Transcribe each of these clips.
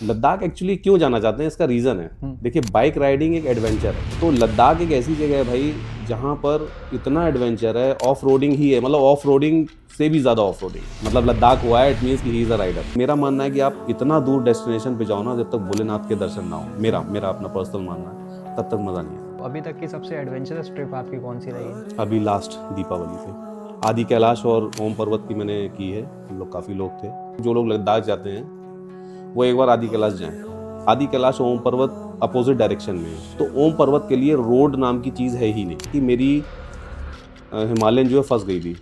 Ladakh actually क्यों जाना चाहते हैं, इसका रीज़न है। देखिए, बाइक राइडिंग एक एडवेंचर है, तो लद्दाख एक ऐसी जगह है भाई जहाँ पर इतना एडवेंचर है, ऑफ रोडिंग ही है, मतलब ऑफ रोडिंग से भी ज़्यादा ऑफ रोडिंग। मतलब लद्दाख हुआ है, इट मीन्स कि ही इज़ अ राइडर। मेरा मानना है कि आप इतना दूर डेस्टिनेशन पे जाओ ना, जब तक भोलेनाथ के दर्शन ना हो, मेरा अपना पर्सनल मानना है, तब तक मज़ा नहीं है। अभी तक की सबसे एडवेंचरस ट्रिप आपकी कौन सी रही है? अभी लास्ट दीपावली से आदि कैलाश और ओम पर्वत की मैंने की है। हम लोग काफ़ी लोग थे। जो लोग लद्दाख जाते हैं वो एक बार आदि कैलाश जाएं। आदि कैलाश ओम पर्वत अपोजिट डायरेक्शन में है, तो ओम पर्वत के लिए रोड नाम की चीज़ है ही नहीं। कि मेरी हिमालयन जो है फंस गई थी,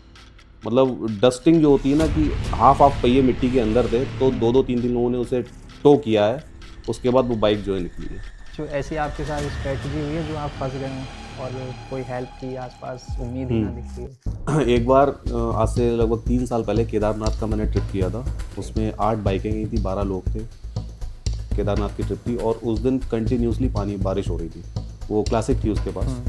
मतलब डस्टिंग जो होती है ना, कि हाफ पहिए मिट्टी के अंदर थे, तो दो तीन लोगों ने उसे टो किया है, उसके बाद वो बाइक जो है निकली है। जो ऐसी आपके साथ स्ट्रेटजी हुई है जो आप फंस गए हो और कोई हेल्प की आसपास उम्मीद ही ना दिखती हो? एक बार आज से लगभग 3 साल पहले केदारनाथ का मैंने ट्रिप किया था। उसमें 8 बाइकें गई थी, 12 लोग थे। केदारनाथ की ट्रिप थी और उस दिन कंटिन्यूसली बारिश हो रही थी। वो क्लासिक थी उसके पास,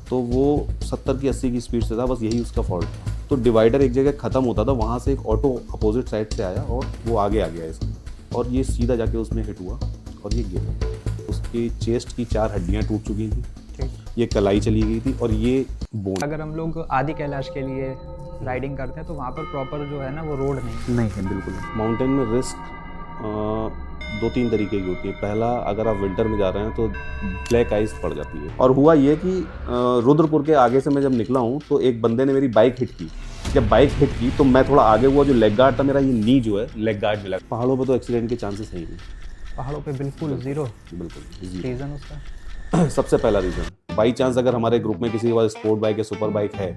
तो वो 70 की 80 की स्पीड से था, बस यही उसका फॉल्ट था। तो डिवाइडर एक जगह ख़त्म होता था, वहाँ से एक ऑटो अपोजिट साइड से आया और वो आगे आ गया इसमें, और ये सीधा जाके उसमें हिट हुआ और ये गिरा। उसकी चेस्ट की 4 हड्डियाँ टूट चुकी थी, ये कलाई चली गई थी और ये बोन। अगर हम लोग आदि कैलाश के लिए राइडिंग करते हैं तो वहाँ पर प्रॉपर जो है ना वो रोड नहीं है बिल्कुल। माउंटेन में रिस्क 2-3 तरीके की होती है। पहला, अगर आप विंटर में जा रहे हैं तो ब्लैक आइस पड़ जाती है। और हुआ ये कि रुद्रपुर के आगे से मैं जब निकला हूँ तो एक बंदे ने मेरी बाइक हिट की। जब बाइक हिट की तो मैं थोड़ा आगे हुआ, जो लेग गार्ड था मेरा, ये नी जो है लेग गार्ड मिला। पहाड़ों पे तो एक्सीडेंट के चांसेस है ही नहीं। पहाड़ों पे बिल्कुल ज़ीरो। बिल्कुल ज़ीरो। रीज़न उसका? सबसे पहला रीज़न, बाई चांस अगर हमारे ग्रुप में किसी के पास स्पोर्ट बाइक या सुपर बाइक है,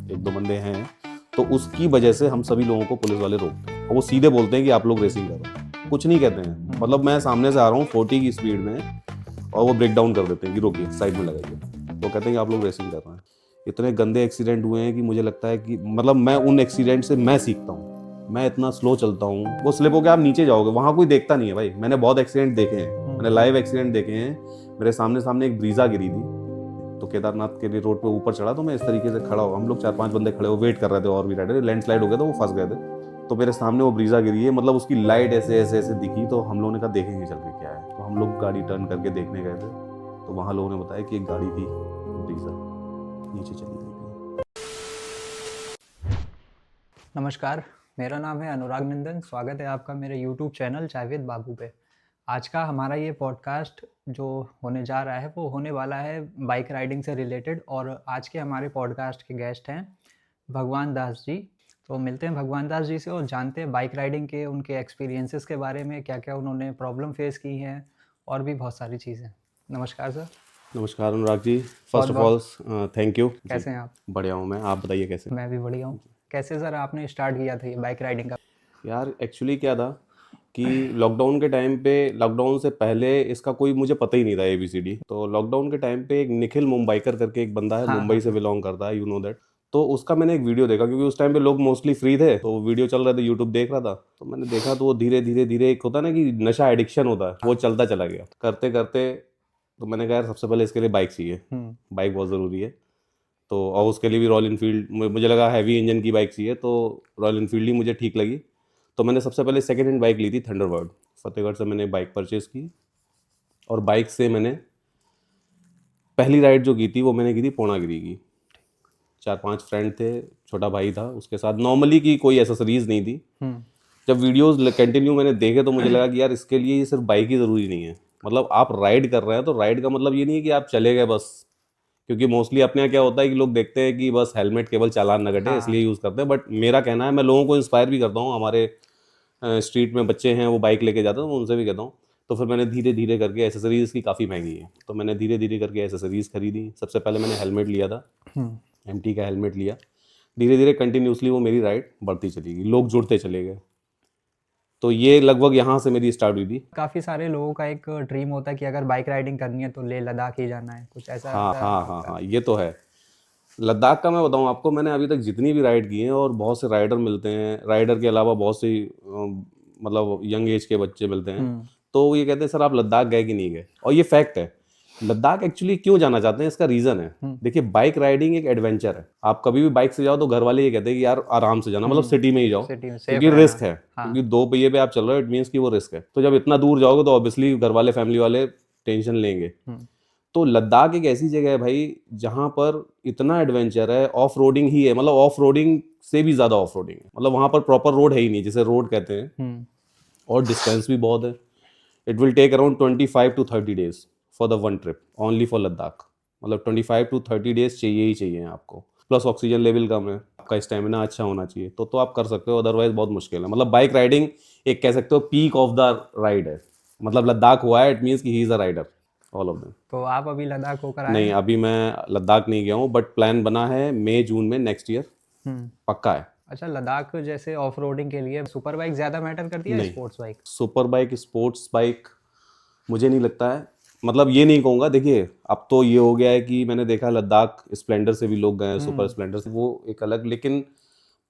1-2 बंदे हैं, तो उसकी वजह से हम सभी लोगों को पुलिस वाले रोकते हैं और वो सीधे बोलते हैं कि आप लोग रेसिंग कर रहे हैं। कुछ नहीं कहते हैं। मतलब मैं सामने से आ रहा हूँ 40 की स्पीड में और वो ब्रेक डाउन कर देते हैं कि रोकिए, साइड में लगाइए। वो कहते हैं कि आप लोग रेसिंग कर रहे हैं। इतने गंदे एक्सीडेंट हुए हैं कि मुझे लगता है कि मतलब मैं उन एक्सीडेंट से मैं सीखता हूँ। मैं इतना स्लो चलता हूँ, वो स्लिप हो के आप नीचे जाओगे, वहाँ कोई देखता नहीं है भाई। मैंने बहुत एक्सीडेंट देखे हैं, मैंने लाइव एक्सीडेंट देखे हैं। मेरे सामने एक ब्रीजा गिरी थी, तो केदारनाथ के लिए रोड पे ऊपर चढ़ा, तो मैं इस तरीके से खड़ा हुआ, हम लोग 4-5 बंदे खड़े हो वेट कर रहे थे और भी राइडर। लैंडस्लाइड हो गया, तो वो फंस गए थे, तो मेरे सामने वो ब्रीजा गिरी है। मतलब उसकी लाइट ऐसे ऐसे ऐसे दिखी, तो हम लोगों ने कहा देखेंगे चल के क्या है। तो हम लोग गाड़ी टर्न करके देखने गए थे, तो वहाँ लोगों ने बताया कि एक गाड़ी थी ब्रीजा, नीचे चली गई थी। नमस्कार, मेरा नाम है अनुराग नंदन। स्वागत है आपका मेरे YouTube चैनल चाय विद बाबू पे। आज का हमारा ये पॉडकास्ट जो होने जा रहा है वो होने वाला है बाइक राइडिंग से रिलेटेड, और आज के हमारे पॉडकास्ट के गेस्ट हैं भगवान दास जी। तो मिलते हैं भगवान दास जी से और जानते हैं बाइक राइडिंग के उनके एक्सपीरियंसेस के बारे में, क्या क्या उन्होंने प्रॉब्लम फेस की हैं और भी बहुत सारी चीज़ें। नमस्कार सर। नमस्कार Anurag ji, first of all thank you. कैसे हैं आप? बढ़िया हूँ मैं, आप बताइए कैसे? मैं भी बढ़िया हूँ। कैसे सर आपने स्टार्ट किया था ये बाइक राइडिंग का? यार एक्चुअली क्या था कि लॉकडाउन के टाइम पे, लॉकडाउन से पहले इसका कोई मुझे पता ही नहीं था ABCD। तो लॉकडाउन के टाइम पे एक निखिल मुंबईकर करके एक बंदा है, हाँ, मुंबई से बिलोंग करता है, यू नो दैट। तो उसका मैंने एक वीडियो देखा, क्योंकि उस टाइम पे लोग मोस्टली फ्री थे, तो वीडियो चल रहे थे, यूट्यूब देख रहा था, तो मैंने देखा, तो वो धीरे धीरे धीरे, एक होता है ना कि नशा एडिक्शन होता है, वो चलता चला गया करते करते। तो मैंने कहा यार सबसे पहले इसके लिए बाइक चाहिए, बाइक बहुत ज़रूरी है। तो और उसके लिए भी रॉयल इनफील्ड, मुझे लगा हैवी इंजन की बाइक चाहिए, तो रॉयल इनफील्ड ही मुझे ठीक लगी। तो मैंने सबसे पहले सेकेंड हैंड बाइक ली थी, थंडरबर्ड। फतेहगढ़ से मैंने बाइक परचेज़ की, और बाइक से मैंने पहली राइड जो की थी वो मैंने की थी पूर्णागिरी की। 4-5 फ्रेंड थे, छोटा भाई था उसके साथ, नॉर्मली की कोई एसेसरीज नहीं थी। जब वीडियोस कंटिन्यू मैंने देखे तो मुझे लगा कि यार इसके लिए सिर्फ बाइक ही ज़रूरी नहीं है। मतलब आप राइड कर रहे हैं तो राइड का मतलब ये नहीं है कि आप चले गए बस, क्योंकि मोस्टली अपने यहाँ क्या होता है कि लोग देखते हैं कि बस हेलमेट केवल चालान न कटे, इसलिए यूज़ करते हैं। बट मेरा कहना है, मैं लोगों को इंस्पायर भी करता हूँ, हमारे स्ट्रीट में बच्चे हैं वो बाइक लेके जाते हैं, मैं उनसे भी कहता हूँ। तो फिर मैंने धीरे धीरे करके, एसेसरीज़ की काफ़ी महंगी है, तो मैंने धीरे धीरे करके एसेसरीज़ खरीदी। सबसे पहले मैंने हेलमेट लिया था, MT का हेलमेट लिया। धीरे धीरे कंटिन्यूसली वो मेरी राइड बढ़ती चली गई, लोग जुड़ते चले गए। तो ये लगभग यहाँ से मेरी स्टार्ट हुई थी। काफ़ी सारे लोगों का एक ड्रीम होता है कि अगर बाइक राइडिंग करनी है तो लेह लद्दाख ही जाना है, कुछ ऐसा? हाँ, ये तो है। लद्दाख का मैं बताऊँ आपको, मैंने अभी तक जितनी भी राइड की हैं, और बहुत से राइडर मिलते हैं, राइडर के अलावा बहुत सी मतलब यंग एज के बच्चे मिलते हैं, तो वो ये कहते हैं सर आप लद्दाख गए कि नहीं गए, और ये फैक्ट है। लद्दाख एक्चुअली क्यों जाना चाहते हैं, इसका रीजन है। देखिए, बाइक राइडिंग एक एडवेंचर है। आप कभी भी बाइक से जाओ तो घर वाले ये कहते हैं कि यार आराम से जाना, मतलब सिटी में ही जाओ, सिटी में सेफ क्योंकि रहना। रिस्क है। हाँ। क्योंकि 2 पहिए पे आप चल रहे हो, इट मीन्स कि वो रिस्क है। तो जब इतना दूर जाओगे तो ऑब्वियसली घर वाले, फैमिली वाले टेंशन लेंगे। तो लद्दाख एक ऐसी जगह है भाई जहां पर इतना एडवेंचर है, ऑफ रोडिंग ही है, मतलब ऑफ रोडिंग से भी ज्यादा ऑफ रोडिंग है। मतलब वहां पर प्रॉपर रोड है ही नहीं, जिसे रोड कहते हैं, और डिस्टेंस भी बहुत है। It will take around 25 to 30 days for the one trip only for Ladakh. मतलब 25 to 30 days चाहिए ही चाहिए आपको। प्लस ऑक्सीजन लेवल कम है, आपका स्टेमिना अच्छा होना चाहिए, तो आप कर सकते हो, अदरवाइज बहुत मुश्किल है। मतलब बाइक राइडिंग एक कह सकते हो पीक ऑफ द राइड है। मतलब लद्दाख हुआ है, इट मीन्स कि he is a rider, all of them. तो आप अभी लद्दाख होकर आए नहीं, हैं? अभी मैं लद्दाख नहीं गया हूँ, बट प्लान बना है मई जून में नेक्स्ट ईयर, पक्का है। अच्छा, लद्दाख जैसे ऑफ रोडिंग के लिए सुपर बाइक ज़्यादा मैटर करती है या नहीं, sports bike? Super bike, sports bike मुझे नहीं लगता है। मतलब ये नहीं कहूँगा, देखिए अब तो ये हो गया है कि मैंने देखा लद्दाख स्प्लेंडर से भी लोग गए हैं, सुपर स्प्लेंडर से, वो एक अलग। लेकिन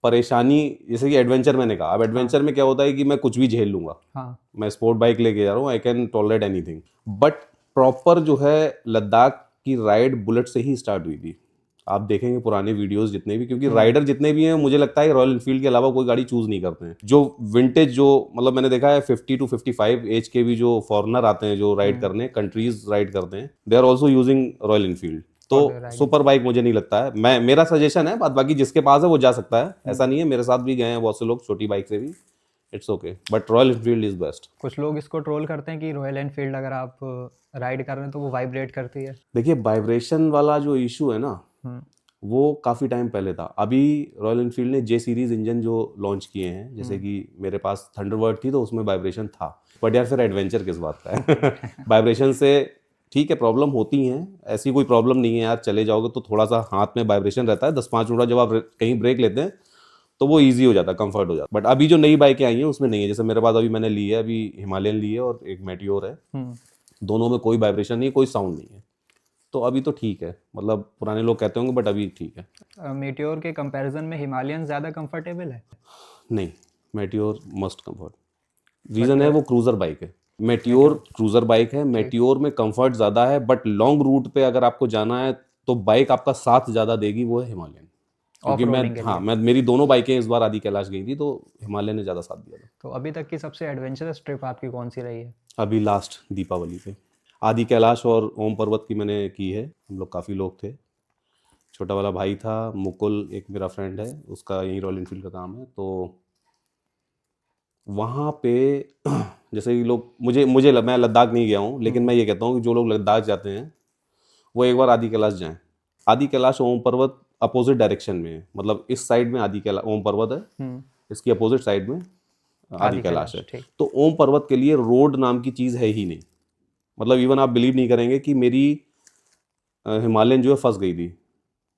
परेशानी, जैसे कि एडवेंचर मैंने कहा, अब एडवेंचर में क्या होता है कि मैं कुछ भी झेल लूंगा। हाँ। मैं स्पोर्ट बाइक लेके जा रहा हूँ, I can tolerate anything. But proper जो है लद्दाख की राइड बुलेट से ही स्टार्ट हुई थी। आप देखेंगे पुराने वीडियोस जितने भी, क्योंकि राइडर जितने भी हैं, मुझे लगता है रॉयल एनफील्ड के अलावा कोई गाड़ी चूज नहीं करते हैं। जो विंटेज, जो मतलब मैंने देखा है 50 to 55 एज के भी जो फॉरनर आते हैं जो राइड करने, कंट्रीज राइड करते हैं, they are also using Royal Enfield. तो सुपर बाइक मुझे नहीं लगता है, मेरा सजेशन है, बाकी जिसके पास है वो जा सकता है, ऐसा नहीं है। मेरे साथ भी गए हैं बहुत से लोग छोटी बाइक से भी, it's okay, but royal Enfield is best. कुछ लोग इसको ट्रोल करते हैं कि रॉयल एनफील्ड अगर आप राइड कर रहे हैं तो वो वाइब्रेट करती है। देखिए, वाइब्रेशन वाला जो इशू है ना, वो काफ़ी टाइम पहले था। अभी रॉयल एनफील्ड ने जे सीरीज इंजन जो लॉन्च किए हैं, जैसे कि मेरे पास थंडरबर्ड थी तो उसमें वाइब्रेशन था, बट यार फिर एडवेंचर किस बात का है। वाइब्रेशन से ठीक है, प्रॉब्लम होती हैं, ऐसी कोई प्रॉब्लम नहीं है यार। चले जाओगे तो थोड़ा सा हाथ में वाइब्रेशन रहता है, 10-5 मिनट जब आप कहीं ब्रेक लेते हैं तो वो ईजी हो जाता है, कंफर्ट हो जाता है। बट अभी जो नई बाइकें आई हैं उसमें नहीं है। जैसे मेरे पास अभी मैंने ली है, अभी हिमालयन ली है और एक मेटियोर है, दोनों में कोई वाइब्रेशन नहीं, कोई साउंड नहीं है। तो अभी तो ठीक है, मतलब पुराने लोग कहते होंगे, बट अभी ठीक है। मेटियोर के कंपैरिजन में हिमालयन ज़्यादा कंफर्टेबल है? नहीं, मेटियोर मस्ट कंफर्ट। रीज़न है वो क्रूज़र बाइक है। मेटियोर क्रूज़र बाइक है, मेटियोर में कंफर्ट ज़्यादा है, बट लॉन्ग रूट पे अगर आपको जाना है तो बाइक आपका साथ ज़्यादा देगी, वो है हिमालयन। क्योंकि मेरी दोनों बाइकें इस बार आदि कैलाश गई थी तो हिमालयन ने ज़्यादा साथ दिया था। तो अभी तक की सबसे एडवेंचरस ट्रिप आपकी कौन सी रही है? अभी लास्ट दीपावली पे आदि कैलाश और ओम पर्वत की मैंने की है। हम लोग काफ़ी लोग थे, छोटा वाला भाई था, मुकुल एक मेरा फ्रेंड है, उसका यही रॉयल एनफील्ड का काम है। तो वहाँ पे जैसे कि लोग मैं लद्दाख नहीं गया हूँ, लेकिन मैं ये कहता हूँ कि जो लोग लद्दाख जाते हैं वो एक बार आदि कैलाश जाएं। आदि कैलाश ओम पर्वत अपोजिट डायरेक्शन में है, मतलब इस साइड में आदि कैलाश ओम पर्वत है, इसकी अपोजिट साइड में आदि कैलाश है। तो ओम पर्वत के लिए रोड नाम की चीज़ है ही नहीं। मतलब इवन आप बिलीव नहीं करेंगे कि मेरी हिमालयन जो है फंस गई थी।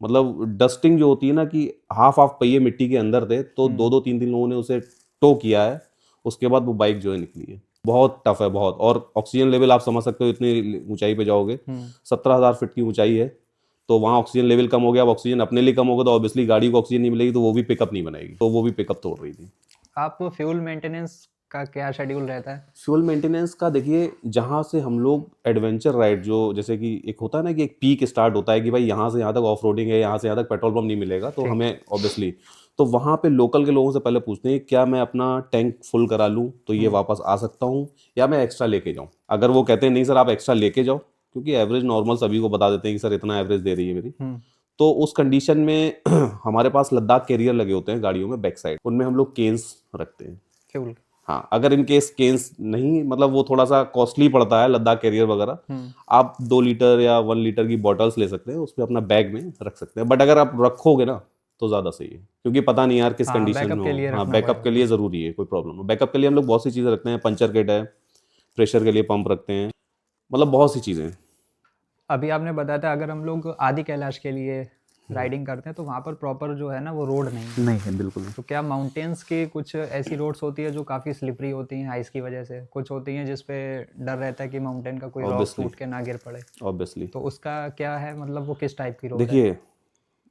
मतलब डस्टिंग जो होती है ना, कि हाफ पहिए मिट्टी के अंदर थे, तो 2-3 दिन लोगों ने उसे टो किया है, उसके बाद वो बाइक जो है निकली है। बहुत टफ है, बहुत। और ऑक्सीजन लेवल आप समझ सकते हो, इतनी ऊंचाई पे जाओगे, 17,000 फीट की ऊंचाई है, तो वहाँ ऑक्सीजन लेवल कम हो गया। अब ऑक्सीजन अपने लिए कम होगा तो ऑब्वियसली गाड़ी को ऑक्सीजन नहीं मिलेगी, तो वो भी पिकअप नहीं बनाएगी, तो वो भी पिकअप तोड़ रही थी। आप फ्यूल मेंटेनेंस का क्या शेड्यूल रहता है? फ्यूल मेंटेनेंस का देखिए, जहाँ से हम लोग एडवेंचर राइड, जो जैसे कि एक होता है ना कि एक पीक स्टार्ट होता है कि भाई यहाँ से यहाँ तक ऑफ रोडिंग है, यहाँ से यहाँ तक पेट्रोल पंप नहीं मिलेगा, तो हमें ऑब्वियसली तो वहाँ पे लोकल के लोगों से पहले पूछते हैं क्या मैं अपना टैंक फुल करा लूँ तो ये वापस आ सकता हूँ, या मैं एक्स्ट्रा लेके जाऊँ। अगर वो कहते हैं नहीं सर आप एक्स्ट्रा लेके जाओ, क्योंकि एवरेज नॉर्मल सभी को बता देते हैं कि सर इतना एवरेज दे रही है मेरी, तो उस कंडीशन में हमारे पास लद्दाख कैरियर लगे होते हैं गाड़ियों में बैक साइड, उनमें हम लोग केन्स रखते हैं फ्यूल। हाँ, अगर इन केस केन्स नहीं, मतलब वो थोड़ा सा कॉस्टली पड़ता है लद्दाख कैरियर वगैरह, आप 2 लीटर या 1 लीटर की बॉटल्स ले सकते हैं, उसमें अपना बैग में रख सकते हैं। बट अगर आप रखोगे ना तो ज़्यादा सही है, क्योंकि पता नहीं यार किस कंडीशन में हो। हाँ, बैकअप के लिए ज़रूरी है, कोई प्रॉब्लम हो। बैकअप के लिए हम लोग बहुत सी चीज़ें रखते हैं, पंचर किट है, प्रेशर के लिए पंप रखते हैं, मतलब बहुत सी चीज़ें हैं। अभी आपने बताया था अगर हम लोग आदि कैलाश के लिए राइडिंग करते हैं तो वहाँ पर प्रॉपर जो है ना वो रोड नहीं है बिल्कुल। तो क्या माउंटेन्स की कुछ ऐसी रोड्स होती है जो काफ़ी स्लिपरी होती हैं आइस की वजह से, कुछ होती हैं जिस पे डर रहता है कि माउंटेन का कोई रॉक टूट के ना गिर पड़े? ऑब्वियसली। तो उसका क्या है, मतलब वो किस टाइप की रोड है? देखिए,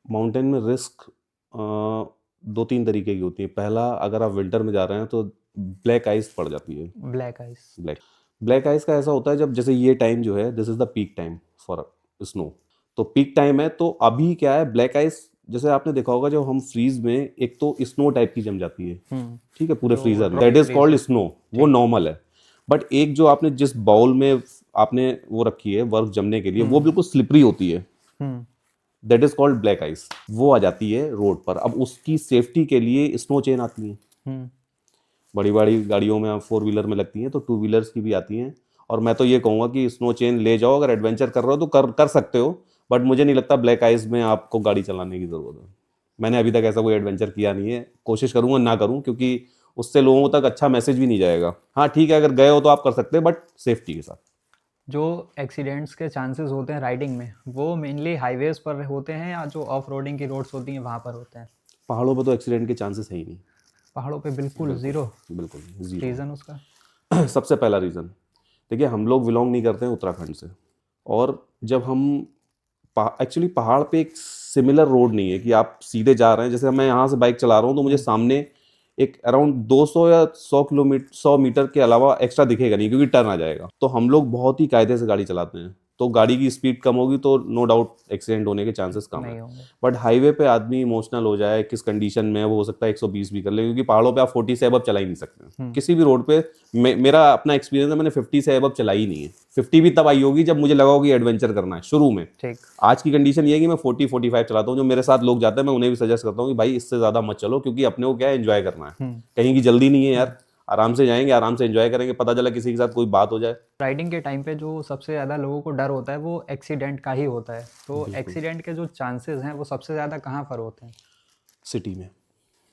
माउंटेन में रिस्क 2-3 तरीके की होती है। पहला, अगर आप विंटर में जा रहे हैं तो ब्लैक आइस पड़ जाती है। Black ice. ब्लैक आइस का ऐसा होता है, जब जैसे ये टाइम जो है, this is the peak time, for snow. तो पीक टाइम है, तो अभी क्या है, ब्लैक आइस जैसे आपने देखा होगा, जब हम फ्रीज में एक तो स्नो टाइप की जम जाती है, ठीक है, पूरे जो फ्रीजर में, rock that is freeze called होती स्नो, वो नॉर्मल है। बट एक जो आपने जिस बाउल में आपने वो रखी है बर्फ जमने के लिए, वो बिल्कुल स्लिपरी होती है, hmm that is called black ice. वो आ जाती है रोड पर। अब उसकी सेफ्टी के लिए स्नो चेन आती है, हम्म बड़ी बड़ी गाड़ियों में, 4 व्हीलर में लगती हैं, तो 2 व्हीलर्स की भी आती हैं। और मैं तो ये कहूँगा कि स्नो चेन ले जाओ, अगर एडवेंचर कर रहे हो तो कर कर सकते हो, बट मुझे नहीं लगता ब्लैक आइस में आपको गाड़ी चलाने की ज़रूरत है। मैंने अभी तक ऐसा कोई एडवेंचर किया नहीं है, कोशिश करूँगा ना करूँ, क्योंकि उससे लोगों तक अच्छा मैसेज भी नहीं जाएगा। हाँ ठीक है, अगर गए हो तो आप कर सकते हैं, बट सेफ्टी के साथ। जो एक्सीडेंट्स के चांसेस होते हैं राइडिंग में, वो मेनली हाईवेज पर होते हैं या जो ऑफ रोडिंग की रोड्स होती हैं वहाँ पर होते हैं? पहाड़ों पर तो एक्सीडेंट के चांसेस है ही नहीं। पहाड़ों पे बिल्कुल बिल्कुल, ज़ीरो? बिल्कुल ज़ीरो। रीज़न उसका? सबसे पहला रीज़न, देखिए हम लोग बिलोंग नहीं करते हैं उत्तराखंड से, और जब हम एक्चुअली पहाड़ पे एक सिमिलर रोड नहीं है कि आप सीधे जा रहे हैं। जैसे मैं यहाँ से बाइक चला रहा हूँ तो मुझे सामने एक अराउंड 200 या 100 मीटर के अलावा एक्स्ट्रा दिखेगा नहीं, क्योंकि टर्न आ जाएगा। तो हम लोग बहुत ही कायदे से गाड़ी चलाते हैं, तो गाड़ी की स्पीड कम होगी तो नो डाउट एक्सीडेंट होने के चांसेस कम है। नहीं होंगे। बट हाईवे पे आदमी इमोशनल हो जाए, किस कंडीशन में है, वो हो सकता है 120 भी कर ले, क्योंकि पहाड़ों पे आप 40 से अबव चला ही नहीं सकते किसी भी रोड पे। मेरा अपना एक्सपीरियंस है, मैंने 50 से अबव चलाई नहीं है। 50 भी तब आई होगी जब मुझे लगा होगा कि एडवेंचर करना है शुरू में। ठीक। आज की कंडीशन ये है कि मैं 40-45 चलाता हूँ। जो मेरे साथ लोग जाते हैं, मैं उन्हें भी सजेस्ट करता हूँ कि भाई इससे ज़्यादा मत चलो, क्योंकि अपने को क्या है, एंजॉय करना है। कहीं की जल्दी नहीं है यार, आराम से जाएंगे, आराम से एंजॉय करेंगे, पता चला किसी के साथ कोई बात हो जाए। राइडिंग के टाइम पे जो सबसे ज़्यादा लोगों को डर होता है वो एक्सीडेंट का ही होता है। तो एक्सीडेंट के जो चांसेस हैं वो सबसे ज़्यादा कहाँ पर होते हैं? सिटी में,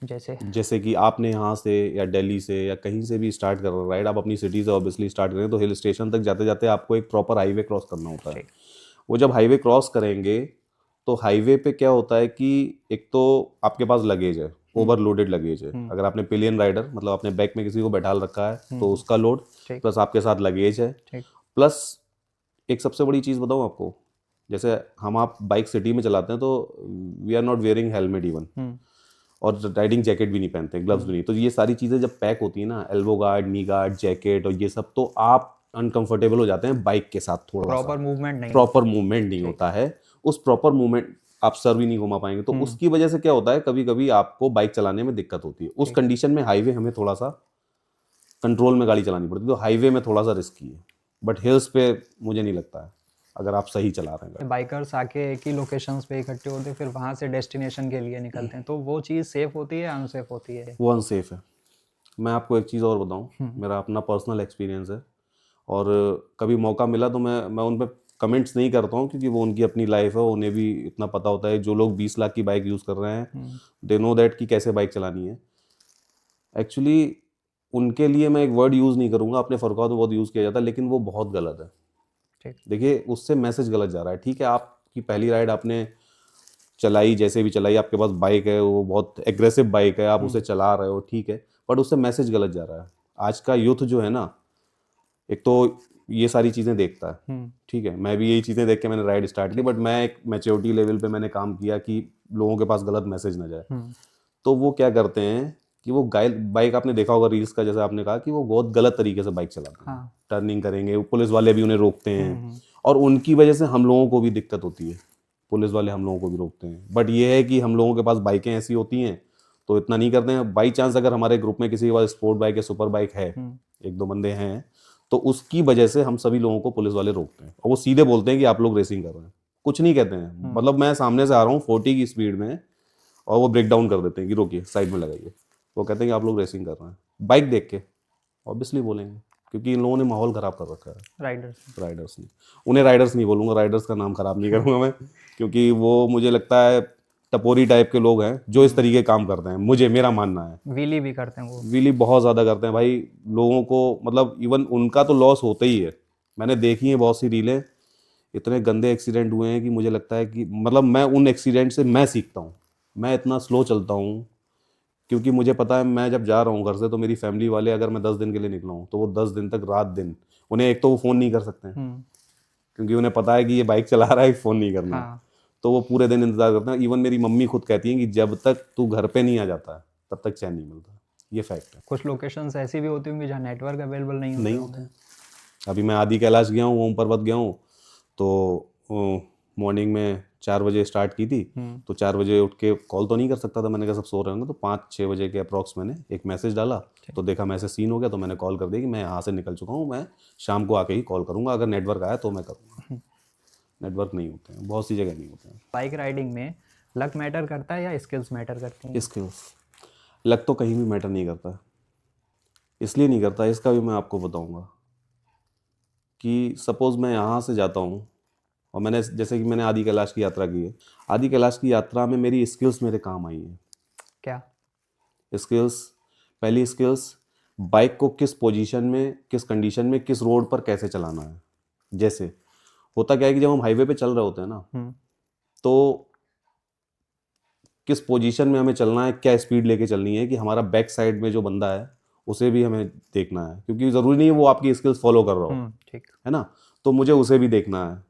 जैसे? जैसे कि आपने यहाँ से या दिल्ली से या कहीं से भी स्टार्ट कर रहे हो राइड, आप अपनी सिटी से ऑब्वियसली स्टार्ट करें, तो हिल स्टेशन तक जाते जाते आपको एक प्रॉपर हाईवे क्रॉस करना होता है। ठीक। वो जब हाईवे क्रॉस करेंगे, तो हाईवे पे क्या होता है कि एक तो आपके पास लगेज है, ओवरलोडेड लगेज है। अगर आपने पिलियन राइडर, मतलब अपने बैक में किसी को बैठाल रखा है, तो उसका लोड, ठीक। प्लस आपके साथ लगेज है, ठीक। प्लस एक सबसे बड़ी चीज़ बताऊँ आपको, जैसे हम आप बाइक सिटी में चलाते हैं तो we are not wearing helmet even, और राइडिंग जैकेट भी नहीं पहनते, ग्लव्स भी नहीं। तो ये सारी चीज़ें जब पैक होती है ना, एल्बो गार्ड, नी गार्ड, जैकेट और ये सब, तो आप अनकंफर्टेबल हो जाते हैं बाइक के साथ थोड़ा सा। प्रॉपर मूवमेंट नहीं प्रॉपर मूवमेंट नहीं होता है। उस प्रॉपर मूवमेंट आप सर भी नहीं घुमा पाएंगे, तो उसकी वजह से क्या होता है, कभी कभी आपको बाइक चलाने में दिक्कत होती है। उस कंडीशन में हाईवे हमें थोड़ा सा कंट्रोल में गाड़ी चलानी पड़ती है, तो हाईवे में थोड़ा सा रिस्की है। बट हिल्स पे मुझे नहीं लगता है, अगर आप सही चला रहे हैं गाड़ी। बाइकर्स आके एक ही लोकेशंस पे इकट्ठे होते हैं, फिर वहाँ से डेस्टिनेशन के लिए निकलते हैं, तो वो चीज़ सेफ होती है या अनसेफ होती है? वो अनसेफ है। मैं आपको एक चीज़ और बताऊं, मेरा अपना पर्सनल एक्सपीरियंस है, और कभी मौका मिला तो मैं उन पर कमेंट्स नहीं करता हूँ, क्योंकि वो उनकी अपनी लाइफ है, उन्हें भी इतना पता होता है। जो लोग 20 लाख की बाइक यूज़ कर रहे हैं, दे नो दैट कि कैसे बाइक चलानी है। एक्चुअली उनके लिए मैं एक वर्ड यूज़ नहीं करूँगा, अपने फरकात में बहुत यूज़ किया जाता है, लेकिन वो बहुत गलत है। ठीक। देखिए उससे मैसेज गलत जा रहा है। ठीक है, आपकी पहली राइड आपने चलाई, जैसे भी चलाई, आपके पास बाइक है, वो बहुत एग्रेसिव बाइक है, आप उसे चला रहे हो, ठीक है, बट उससे मैसेज गलत जा रहा है। आज का यूथ जो है ना, एक तो ये सारी चीज़ें देखता है, ठीक है, मैं भी यही चीज़ें देख के मैंने राइड स्टार्ट की, बट मैं एक मैच्योरिटी लेवल पे मैंने काम किया कि लोगों के पास गलत मैसेज ना जाए। तो वो क्या करते हैं कि वो बाइक, आपने देखा होगा रील्स का, जैसे आपने कहा कि वो बहुत गलत तरीके से बाइक चलाते हैं। टर्निंग करेंगे, पुलिस वाले भी उन्हें रोकते हैं, और उनकी वजह से हम लोगों को भी दिक्कत होती है। पुलिस वाले हम लोगों को भी रोकते हैं, बट ये है कि हम लोगों के पास बाइकें ऐसी होती हैं तो इतना नहीं करते हैं। बाई चांस अगर हमारे ग्रुप में किसी के पास स्पोर्ट बाइक या सुपर बाइक है, एक दो बंदे हैं, तो उसकी वजह से हम सभी लोगों को पुलिस वाले रोकते हैं, और वो सीधे बोलते हैं कि आप लोग रेसिंग कर रहे हैं, कुछ नहीं कहते हैं। मतलब मैं सामने से आ रहा हूँ 40 की स्पीड में, और वो ब्रेक डाउन कर देते हैं कि रोकिए, साइड में लगाइए। वो कहते हैं कि आप लोग रेसिंग कर रहे हैं, बाइक देख के ऑब्वियसली बोलेंगे, क्योंकि इन लोगों ने माहौल ख़राब कर रखा है। राइडर्स ने, उन्हें राइडर्स नहीं बोलूँगा, राइडर्स का नाम ख़राब नहीं करूँगा मैं, क्योंकि वो मुझे लगता है टपोरी टाइप के लोग हैं जो इस तरीके काम करते हैं। मेरा मानना है व्हीली भी करते हैं वो। व्हीली बहुत ज़्यादा करते हैं भाई, लोगों को, मतलब इवन उनका तो लॉस होता ही है। मैंने देखी है बहुत सी रीलें, इतने गंदे एक्सीडेंट हुए हैं कि मुझे लगता है कि, मतलब मैं उन एक्सीडेंट से मैं सीखता हूँ। मैं इतना स्लो चलता हूँ, क्योंकि मुझे पता है मैं जब जा रहा हूँ घर से, तो मेरी फैमिली वाले, अगर मैं 10 दिन के लिए निकला हूँ, तो वो 10 दिन तक रात दिन, उन्हें एक तो वो फ़ोन नहीं कर सकते हैं, क्योंकि उन्हें पता है कि ये बाइक चला रहा है, फ़ोन नहीं करना है। तो वो पूरे दिन इंतजार करते हैं। इवन मेरी मम्मी खुद कहती हैं कि जब तक तू घर पे नहीं आ जाता है तब तक चैन नहीं मिलता। ये फैक्ट है। कुछ लोकेशंस ऐसी भी होती होंगी जहाँ नेटवर्क अवेलेबल नहीं होते हैं। अभी मैं आदि कैलाश गया हूँ, ओम पर्वत गया हूँ, तो मॉर्निंग में 4 बजे स्टार्ट की थी, तो 4 बजे उठ के कॉल तो नहीं कर सकता था, मैंने कहा सब सो रहे होंगे, तो 5-6 बजे के अप्रॉक्स मैंने एक मैसेज डाला, तो देखा मैसेज सीन हो गया, तो मैंने कॉल कर दी कि मैं यहाँ से निकल चुका हूँ, मैं शाम को आके ही कॉल करूँगा, अगर नेटवर्क आया तो मैं करूँगा। नेटवर्क नहीं होते हैं, बहुत सी जगह नहीं होते हैं। बाइक राइडिंग में लक मैटर करता है या स्किल्स मैटर करती हैं? स्किल्स। लक तो कहीं भी मैटर नहीं करता, इसलिए नहीं करता, इसका भी मैं आपको बताऊंगा कि सपोज़ मैं यहाँ से जाता हूँ और मैंने जैसे कि मैंने आदि कैलाश की यात्रा की है, आदि कैलाश की यात्रा में मेरी स्किल्स मेरे काम आई हैं। क्या? स्किल्स, पहली स्किल्स, बाइक को किस पोजीशन में, किस कंडीशन में, किस रोड पर कैसे चलाना है। जैसे होता क्या है कि जब हम हाईवे पे चल रहे होते हैं ना, तो किस पोजीशन में हमें चलना है, क्या स्पीड लेके चलनी है कि हमारा बैक साइड में जो बंदा है उसे भी हमें देखना है, क्योंकि ज़रूरी नहीं है वो आपकी स्किल्स फॉलो कर रहा हो, ठीक। है ना, तो मुझे उसे भी देखना है।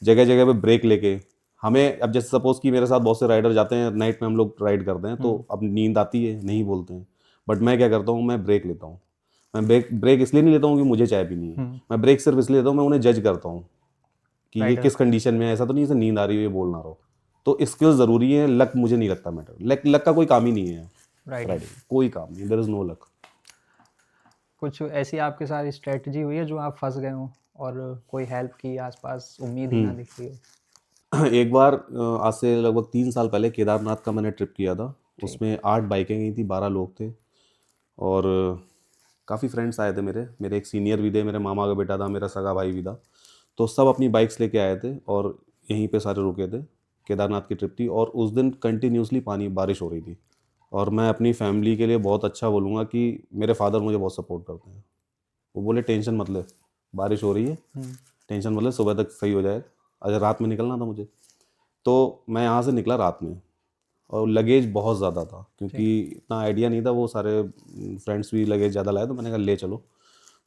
जगह जगह पे ब्रेक लेके हमें, अब जैसे सपोज़ कि मेरे साथ बहुत से राइडर जाते हैं, नाइट में हम लोग राइड करते हैं, तो अब नींद आती है, नहीं बोलते हैं, बट मैं क्या करता हूँ, मैं ब्रेक लेता हूँ। मैं ब्रेक ब्रेक इसलिए नहीं लेता हूँ कि मुझे चाय पीनी है, मैं ब्रेक सिर्फ इसलिए लेता हूँ, मैं उन्हें जज करता हूँ कि ये राइडर किस कंडीशन में है। ऐसा तो नहीं है नींद आ रही हो ये बोल ना रहो। तो स्किल्स ज़रूरी है, लक मुझे नहीं लगता मैटर, लक का कोई काम ही नहीं है राइडिंग। राइडिंग, कोई काम नहीं, देयर इज़ नो लक। कुछ ऐसी आपके साथ स्ट्रेटजी हुई है जो आप फंस गए हो और कोई हेल्प की आसपास उम्मीद ही ना दिख रही हो? एक बार आज से लगभग 3 साल पहले केदारनाथ का मैंने ट्रिप किया था, उसमें 8 बाइकें गई थी, 12 लोग थे, और काफ़ी फ्रेंड्स आए थे मेरे मेरे एक सीनियर भी थे, मेरे मामा का बेटा था, मेरा सगा भाई भी था, तो सब अपनी बाइक्स लेके आए थे और यहीं पे सारे रुके थे। केदारनाथ की ट्रिप थी और उस दिन कंटिन्यूसली पानी बारिश हो रही थी, और मैं अपनी फैमिली के लिए बहुत अच्छा बोलूँगा कि मेरे फादर मुझे बहुत सपोर्ट करते हैं। वो बोले टेंशन मत ले, बारिश हो रही है, टेंशन मत ले, सुबह तक सही हो जाएगा। अच्छा, रात में निकलना था मुझे, तो मैं यहाँ से निकला रात में, और लगेज बहुत ज़्यादा था, क्योंकि इतना आइडिया नहीं था, वो सारे फ्रेंड्स भी लगेज ज़्यादा लाए, तो मैंने कहा ले चलो।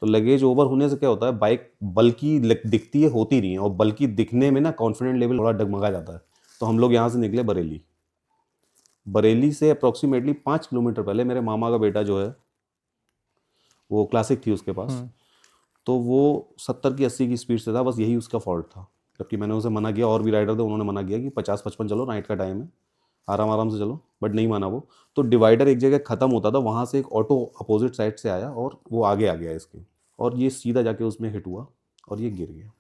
तो लगेज ओवर होने से क्या होता है, बाइक बल्कि दिखती है, होती नहीं है, और बल्कि दिखने में ना कॉन्फिडेंट लेवल थोड़ा डगमगा जाता है। तो हम लोग यहाँ से निकले बरेली। बरेली से अप्रॉक्सीमेटली 5 किलोमीटर पहले मेरे मामा का बेटा जो है, वो क्लासिक थी उसके पास, तो वो 70 की 80 की स्पीड से था, बस यही उसका फॉल्ट था। जबकि मैंने उसे मना किया, और भी राइडर थे, उन्होंने मना किया कि 50-55 चलो, नाइट का टाइम है, आराम आराम से चलो, बट नहीं माना वो। तो डिवाइडर एक जगह ख़त्म होता था, वहाँ से एक ऑटो अपोजिट साइड से आया और वो आगे आ गया इसके, और ये सीधा जाके उसमें हिट हुआ और ये गिर गया।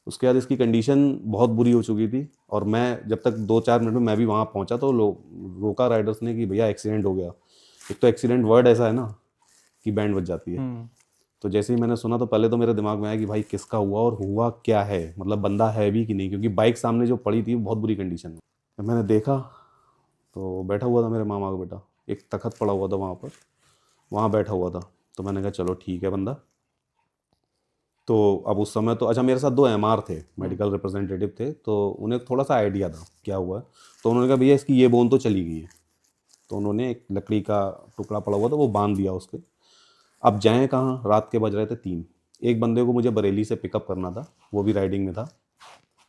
उसके बाद इसकी कंडीशन बहुत बुरी हो चुकी थी, और मैं जब तक 2-4 मिनट में मैं भी वहाँ पहुँचा, तो लोग रोका राइडर्स ने कि भैया एक्सीडेंट हो गया। एक तो एक्सीडेंट वर्ड ऐसा है ना कि बैंड बज जाती है। तो जैसे ही मैंने सुना, तो पहले तो मेरे दिमाग में आया कि भाई किसका हुआ और हुआ क्या है, मतलब बंदा है भी कि नहीं, क्योंकि बाइक सामने जो पड़ी थी वो बहुत बुरी कंडीशन में। जब मैंने देखा तो बैठा हुआ था मेरे मामा का बेटा, एक तखत पड़ा हुआ था वहाँ पर, वहाँ बैठा हुआ था। तो मैंने कहा चलो ठीक है बंदा। तो अब उस समय तो अच्छा, मेरे साथ 2 MR थे, मेडिकल रिप्रेजेंटेटिव थे, तो उन्हें थोड़ा सा आइडिया था क्या हुआ है। तो उन्होंने कहा भैया इसकी ये बोन तो चली गई है। तो उन्होंने एक लकड़ी का टुकड़ा पड़ा हुआ था, वो बांध दिया उसके। अब जाएं कहाँ, रात के बज रहे थे 3। एक बंदे को मुझे बरेली से पिकअप करना था, वो भी राइडिंग में था,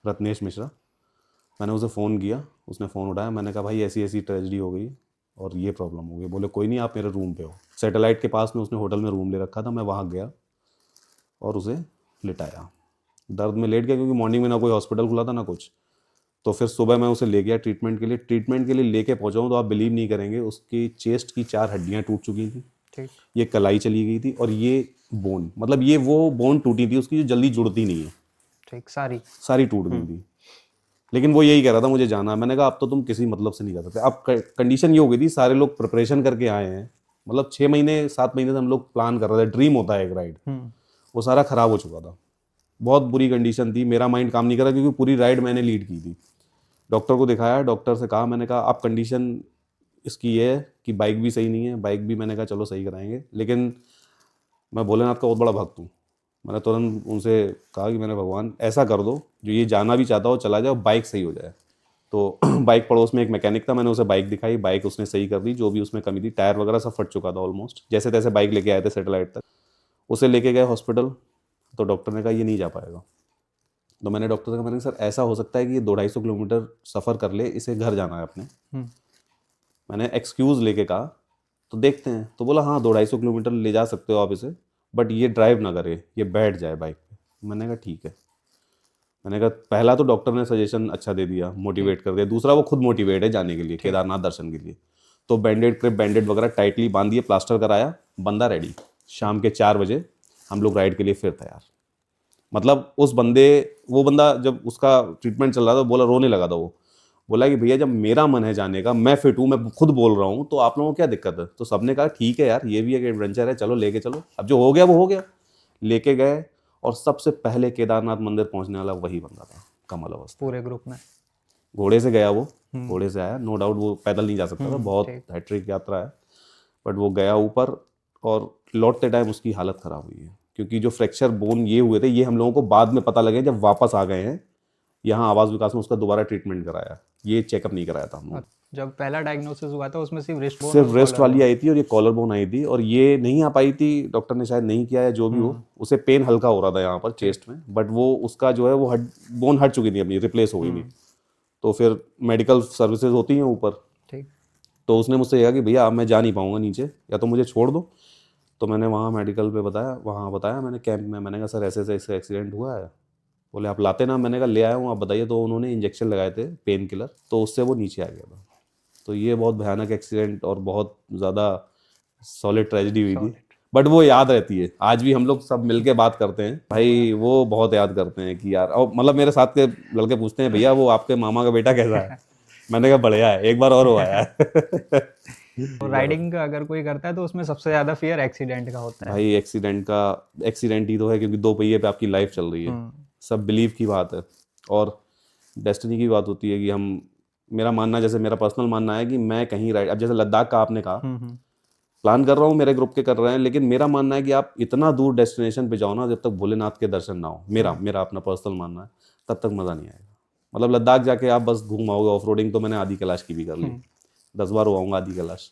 रत्नेश मिश्रा। मैंने उसे फ़ोन किया, उसने फ़ोन उठाया, मैंने कहा भाई ऐसी ऐसी ट्रेजेडी हो गई और ये प्रॉब्लम हो गई। बोले कोई नहीं, आप मेरे रूम पे हो। सैटेलाइट के पास में उसने होटल में रूम ले रखा था, मैं वहाँ गया और उसे लिटाया। दर्द में लेट गया, क्योंकि मॉर्निंग में ना कोई हॉस्पिटल खुला था ना कुछ। तो फिर सुबह मैं उसे ले गया ट्रीटमेंट के लिए। ट्रीटमेंट के लिए लेके पहुँचा हूँ तो आप बिलीव नहीं करेंगे, उसकी चेस्ट की 4 हड्डियाँ टूट चुकी थी, ठीक। ये कलाई चली गई थी, और ये बोन, मतलब ये वो बोन टूटी थी उसकी जो जल्दी जुड़ती नहीं है, ठीक। सारी सारी टूट गई थी। लेकिन वो यही कह रहा था मुझे जाना है। मैंने कहा अब तो तुम किसी मतलब से नहीं जा सकते। अब कंडीशन ये हो गई थी, सारे लोग प्रिपरेशन करके आए हैं, मतलब 6 महीने 7 महीने से हम लोग प्लान कर रहे थे, ड्रीम होता है एक राइड, वो सारा खराब हो चुका था। बहुत बुरी कंडीशन थी, मेरा माइंड काम नहीं कर रहा, क्योंकि पूरी राइड मैंने लीड की थी। डॉक्टर को दिखाया, डॉक्टर से कहा, मैंने कहा अब कंडीशन इसकी ये है कि बाइक भी सही नहीं है, बाइक भी मैंने कहा चलो सही कराएंगे, लेकिन मैं भोलेनाथ का बहुत बड़ा भक्त हूँ। मैंने तुरंत उनसे कहा कि मैंने भगवान ऐसा कर दो, जो ये जाना भी चाहता हो चला जाए, बाइक सही हो जाए। तो बाइक पड़ोस में एक मैकेनिक था, मैंने उसे बाइक दिखाई, बाइक उसने सही कर दी, जो भी उसमें कमी थी, टायर वगैरह सब फट चुका था ऑलमोस्ट। जैसे तैसे बाइक लेके आए थे सैटेलाइट तक, उसे लेके गए हॉस्पिटल। तो डॉक्टर ने कहा ये नहीं जा पाएगा। तो मैंने डॉक्टर से कहा, मैंने सर ऐसा हो सकता है कि ये 200-250 किलोमीटर सफ़र कर ले, इसे घर जाना है अपने। मैंने एक्सक्यूज़ लेके कहा तो देखते हैं। तो बोला हाँ 200-250 किलोमीटर ले जा सकते हो आप इसे, बट ये ड्राइव ना करे, ये बैठ जाए बाइक पे। मैंने कहा ठीक है। मैंने कहा पहला तो डॉक्टर ने सजेशन अच्छा दे दिया, मोटिवेट कर दिया, दूसरा वो खुद मोटिवेट है जाने के लिए केदारनाथ दर्शन के लिए। तो बैंडेड क्रिप बैंडेड वगैरह टाइटली बांध दिए, प्लास्टर कराया, बंदा रेडी। शाम के 4 बजे हम लोग राइड के लिए फिर तैयार। मतलब उस बंदे, वो बंदा जब उसका ट्रीटमेंट चल रहा था बोला, रोने लगा था वो, बोला कि भैया जब मेरा मन है जाने का, मैं फिट हूँ, मैं खुद बोल रहा हूँ, तो आप लोगों को क्या दिक्कत है। तो सबने कहा ठीक है यार, ये भी एक एडवेंचर है, चलो लेके चलो। अब जो हो गया वो हो गया, लेके गए। और सबसे पहले केदारनाथ मंदिर पहुंचने वाला वही बंदा था, कमल अवस्थी। पूरे ग्रुप में घोड़े से गया वो, घोड़े से आया, नो डाउट वो पैदल नहीं जा सकता था, बहुत ठीक। हैट्रिक यात्रा है। बट वो गया ऊपर, और लौटते टाइम उसकी हालत खराब हुई है, क्योंकि जो फ्रैक्चर बोन ये हुए थे, ये हम लोगों को बाद में पता लगे जब वापस आ गए हैं यहाँ आवास विकास में, उसका दोबारा ट्रीटमेंट कराया, ये चेकअप नहीं कराया था हम लोग। जब पहला डायग्नोसिस हुआ था उसमें सिर्फ रिस्ट बोन सिर्फ और रेस्ट collar वाली bone। आई थी और ये कॉलर बोन आई थी, और ये नहीं आ पाई थी, डॉक्टर ने शायद नहीं किया है, जो भी हो, उसे पेन हल्का हो रहा था यहाँ पर चेस्ट में, बट वो उसका जो है वो बोन हट चुकी थी अपनी, रिप्लेस हो गई थी। तो फिर मेडिकल सर्विसेज होती हैं ऊपर, ठीक। तो उसने मुझसे कहा कि भैया अब मैं जा नहीं पाऊंगा नीचे, या तो मुझे छोड़ दो। तो मैंने वहाँ मेडिकल पे बताया, वहाँ बताया मैंने कैंप में, मैंने कहा सर ऐसे ऐसे ऐसे एक्सीडेंट हुआ है। बोले आप लाते ना, मैंने कहा ले आया हूँ, आप बताइए। तो उन्होंने इंजेक्शन लगाए थे पेन किलर, तो उससे वो नीचे आ गया था। तो ये बहुत भयानक एक्सीडेंट और बहुत ज़्यादा सॉलिड ट्रेजेडी हुई थी, बट वो याद रहती है। आज भी हम लोग सब मिलके बात करते हैं भाई, वो बहुत याद करते हैं कि यार, और मतलब मेरे साथ के लड़के पूछते हैं भैया वो आपके मामा का बेटा कैसा है। मैंने कहा बढ़िया है, एक बार और वो आया है। तो राइडिंग अगर कोई करता है तो उसमें सबसे ज़्यादा फियर एक्सीडेंट का होता है। भाई एक्सीडेंट ही तो है, क्योंकि दो पहिए पे आपकी लाइफ चल रही है। सब बिलीव की बात है और डेस्टिनी की बात होती है कि हम, मेरा मानना, जैसे मेरा पर्सनल मानना है कि मैं कहीं राइड, अब जैसे लद्दाख का आपने कहा, प्लान कर रहा हूँ, मेरे ग्रुप के कर रहे हैं, लेकिन मेरा मानना है कि आप इतना दूर डेस्टिनेशन पे जाओ ना, जब तक भोलेनाथ के दर्शन ना हो, मेरा अपना पर्सनल मानना है, तब तक मज़ा नहीं आएगा। मतलब लद्दाख जाके आप बस घूम आओगे, ऑफ रोडिंग तो मैंने आदि कैलाश की भी कर ली, 10 बार हो आऊँगा आदि कैलाश।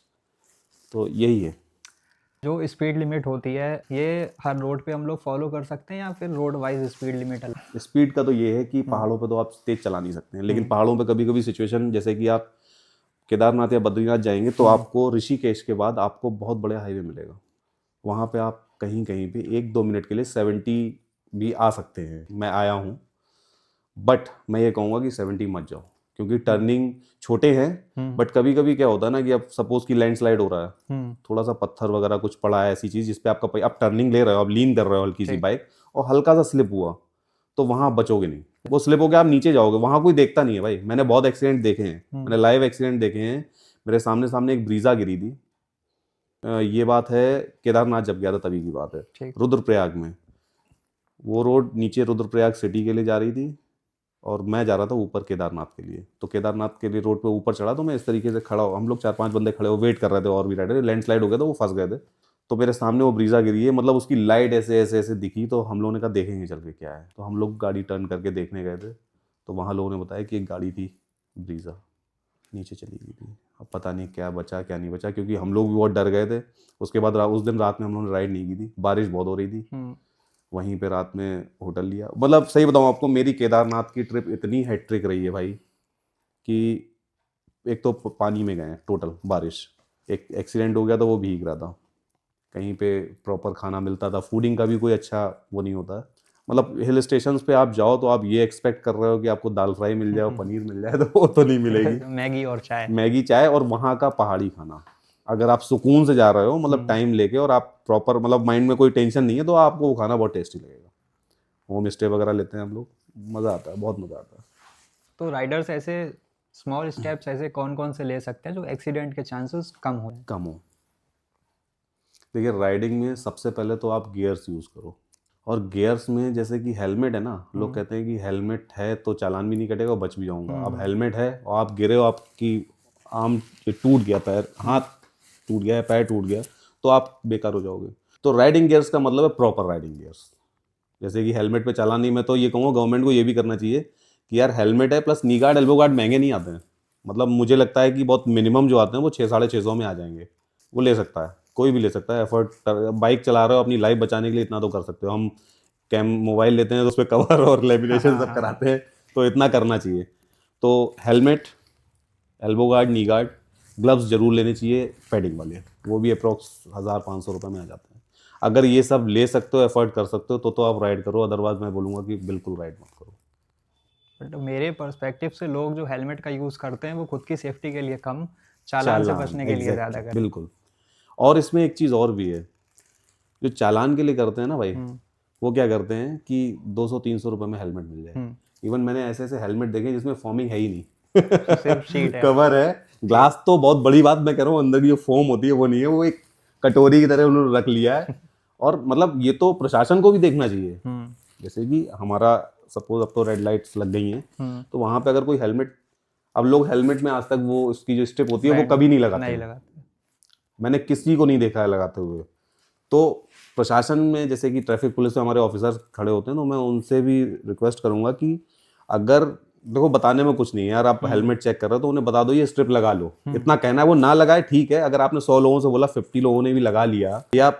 तो यही है। जो स्पीड लिमिट होती है ये हर रोड पे हम लोग फॉलो कर सकते हैं या फिर रोड वाइज स्पीड लिमिट अलग? स्पीड का तो ये है कि पहाड़ों पे तो आप तेज चला नहीं सकते हैं, लेकिन पहाड़ों पे कभी कभी सिचुएशन, जैसे कि आप केदारनाथ या बद्रीनाथ जाएंगे तो आपको ऋषिकेश के बाद आपको बहुत बड़े हाईवे मिलेगा, वहाँ पे आप कहीं कहीं पे 1-2 मिनट के लिए 70 भी आ सकते हैं। मैं आया हूँ, बट मैं ये कहूँगा कि 70 मत जाओ, क्योंकि टर्निंग छोटे हैं, बट कभी कभी क्या होता है ना कि अब सपोज की लैंडस्लाइड हो रहा है, थोड़ा सा पत्थर वगैरह कुछ पड़ा है, ऐसी चीज़ जिसपे आपका आप टर्निंग ले रहे हो, आप लीन कर रहे हो हल्की सी बाइक, और हल्का सा स्लिप हुआ, तो वहाँ आप बचोगे नहीं, वो स्लिप हो गया आप नीचे जाओगे, वहाँ कोई देखता नहीं है भाई। मैंने बहुत एक्सीडेंट देखे हैं, मैंने लाइव एक्सीडेंट देखे हैं, मेरे सामने सामने एक ब्रीजा गिरी थी। ये बात है केदारनाथ जब गया था तभी की बात है, रुद्रप्रयाग में। वो रोड नीचे रुद्रप्रयाग सिटी के लिए जा रही थी और मैं जा रहा था ऊपर केदारनाथ के लिए। तो केदारनाथ के लिए रोड पे ऊपर चढ़ा, तो मैं इस तरीके से खड़ा हूँ, हम लोग 4-5 बंदे खड़े हो वेट कर रहे थे, और भी राइडर, लैंडस्लाइड हो गया था, वो फंस गए थे। तो मेरे सामने वो ब्रीजा गिरी है, मतलब उसकी लाइट ऐसे ऐसे ऐसे दिखी, तो हम लोगों ने कहा देखेंगे चल के क्या है। तो हम लोग गाड़ी टर्न करके देखने गए थे, तो वहाँ लोगों ने बताया कि एक गाड़ी थी ब्रीजा, नीचे चली गई थी। अब पता नहीं क्या बचा क्या नहीं बचा, क्योंकि हम लोग भी बहुत डर गए थे। उसके बाद उस दिन रात में हम लोगों ने राइड नहीं की थी, बारिश बहुत हो रही थी। वहीं पे रात में होटल लिया। मतलब सही बताऊँ आपको, मेरी केदारनाथ की ट्रिप इतनी हैट्रिक रही है भाई, कि एक तो पानी में गए हैं टोटल, बारिश, एक एक्सीडेंट हो गया तो वो भीग रहा था, कहीं पे प्रॉपर खाना मिलता था, फूडिंग का भी कोई अच्छा वो नहीं होता है। मतलब हिल स्टेशंस पे आप जाओ तो आप ये एक्सपेक्ट कर रहे हो कि आपको दाल फ्राई मिल जाए और पनीर मिल जाए, तो वो तो नहीं मिलेगी। मैगी और चाय। मैगी चाय और वहाँ का पहाड़ी खाना, अगर आप सुकून से जा रहे हो, मतलब टाइम लेके, और आप प्रॉपर, मतलब माइंड में कोई टेंशन नहीं है, तो आपको वो खाना बहुत टेस्टी लगेगा। होम स्टे वगैरह लेते हैं हम लोग, मज़ा आता है, बहुत मज़ा आता है। तो राइडर्स ऐसे स्मॉल स्टेप्स ऐसे कौन कौन से ले सकते हैं जो एक्सीडेंट के चांसेस कम हो? देखिए राइडिंग में सबसे पहले तो आप गियर्स यूज़ करो, और गियर्स में जैसे कि हेलमेट है ना, लोग कहते हैं कि हेलमेट है तो चालान भी नहीं कटेगा और बच भी जाऊंगा। अब हेलमेट है और आप गिरे हो, आपकी आर्म टूट गया, पैर, हाथ टूट गया है, पैर टूट गया, तो आप बेकार हो जाओगे। तो राइडिंग गियर्स का मतलब है प्रॉपर राइडिंग गियर्स। जैसे कि हेलमेट पे चालान नहीं, मैं तो ये कहूँगा गवर्नमेंट को ये भी करना चाहिए कि यार हेलमेट है प्लस नी गार्ड, एल्बो गार्ड महंगे नहीं आते हैं। मतलब मुझे लगता है कि बहुत मिनिमम जो आते हैं वो 600-650 में आ जाएंगे, वो ले सकता है, कोई भी ले सकता है। एफर्ट, बाइक चला रहे हो, अपनी लाइफ बचाने के लिए इतना तो कर सकते हो। हम मोबाइल लेते हैं तो उस पर कवर और लेमिनेशन सब कराते हैं, तो इतना करना चाहिए। तो हेलमेट, एल्बो गार्ड, नी गार्ड, ग्लव्स जरूर लेने चाहिए पैडिंग वाले, वो भी अप्रॉक्स 1000-500 रुपये में आ जाते हैं। अगर ये सब ले सकते हो, एफर्ट कर सकते हो, तो आप राइड करो, अदरवाइज मैं बोलूँगा कि बिल्कुल राइड मत करो। बट मेरे पर्सपेक्टिव से लोग जो हेलमेट का यूज़ करते हैं वो खुद की सेफ्टी के लिए कम, चालान से बचने के लिए ज़्यादा एग्जैक्टली करते बिल्कुल। और इसमें एक चीज़ और भी है, जो चालान के लिए करते हैं ना भाई, हैं। वो क्या करते हैं कि 200-300 रुपए में हेलमेट मिल जाए। इवन मैंने ऐसे ऐसे हेलमेट देखे जिसमें फॉर्मिंग है ही नहीं सिर्फ शीट है। कवर है, ग्लास तो बहुत बड़ी बात मैं कह रहा हूँ, अंदर की जो फोम होती है वो नहीं है, वो एक कटोरी की तरह उन्होंने रख लिया है। और मतलब ये तो प्रशासन को भी देखना चाहिए। जैसे कि हमारा सपोज अब तो रेड लाइट्स लग गई हैं, तो वहां पे अगर कोई हेलमेट, अब लोग हेलमेट में आज तक वो उसकी जो स्ट्रिप होती है वो बैंड कभी नहीं लगाते नहीं हैं। लगाते। मैंने किसी को नहीं देखा है लगाते हुए। तो प्रशासन में जैसे कि ट्रैफिक पुलिस में हमारे ऑफिसर खड़े होते हैं, तो मैं उनसे भी रिक्वेस्ट करूंगा कि अगर देखो बताने में कुछ नहीं है यार, आप हेलमेट चेक कर रहे हो तो उन्हें बता दो ये स्ट्रिप लगा लो। इतना कहना है, वो ना लगाए ठीक है, अगर आपने 100 लोगों से बोला 50 लोगों ने भी लगा लिया, या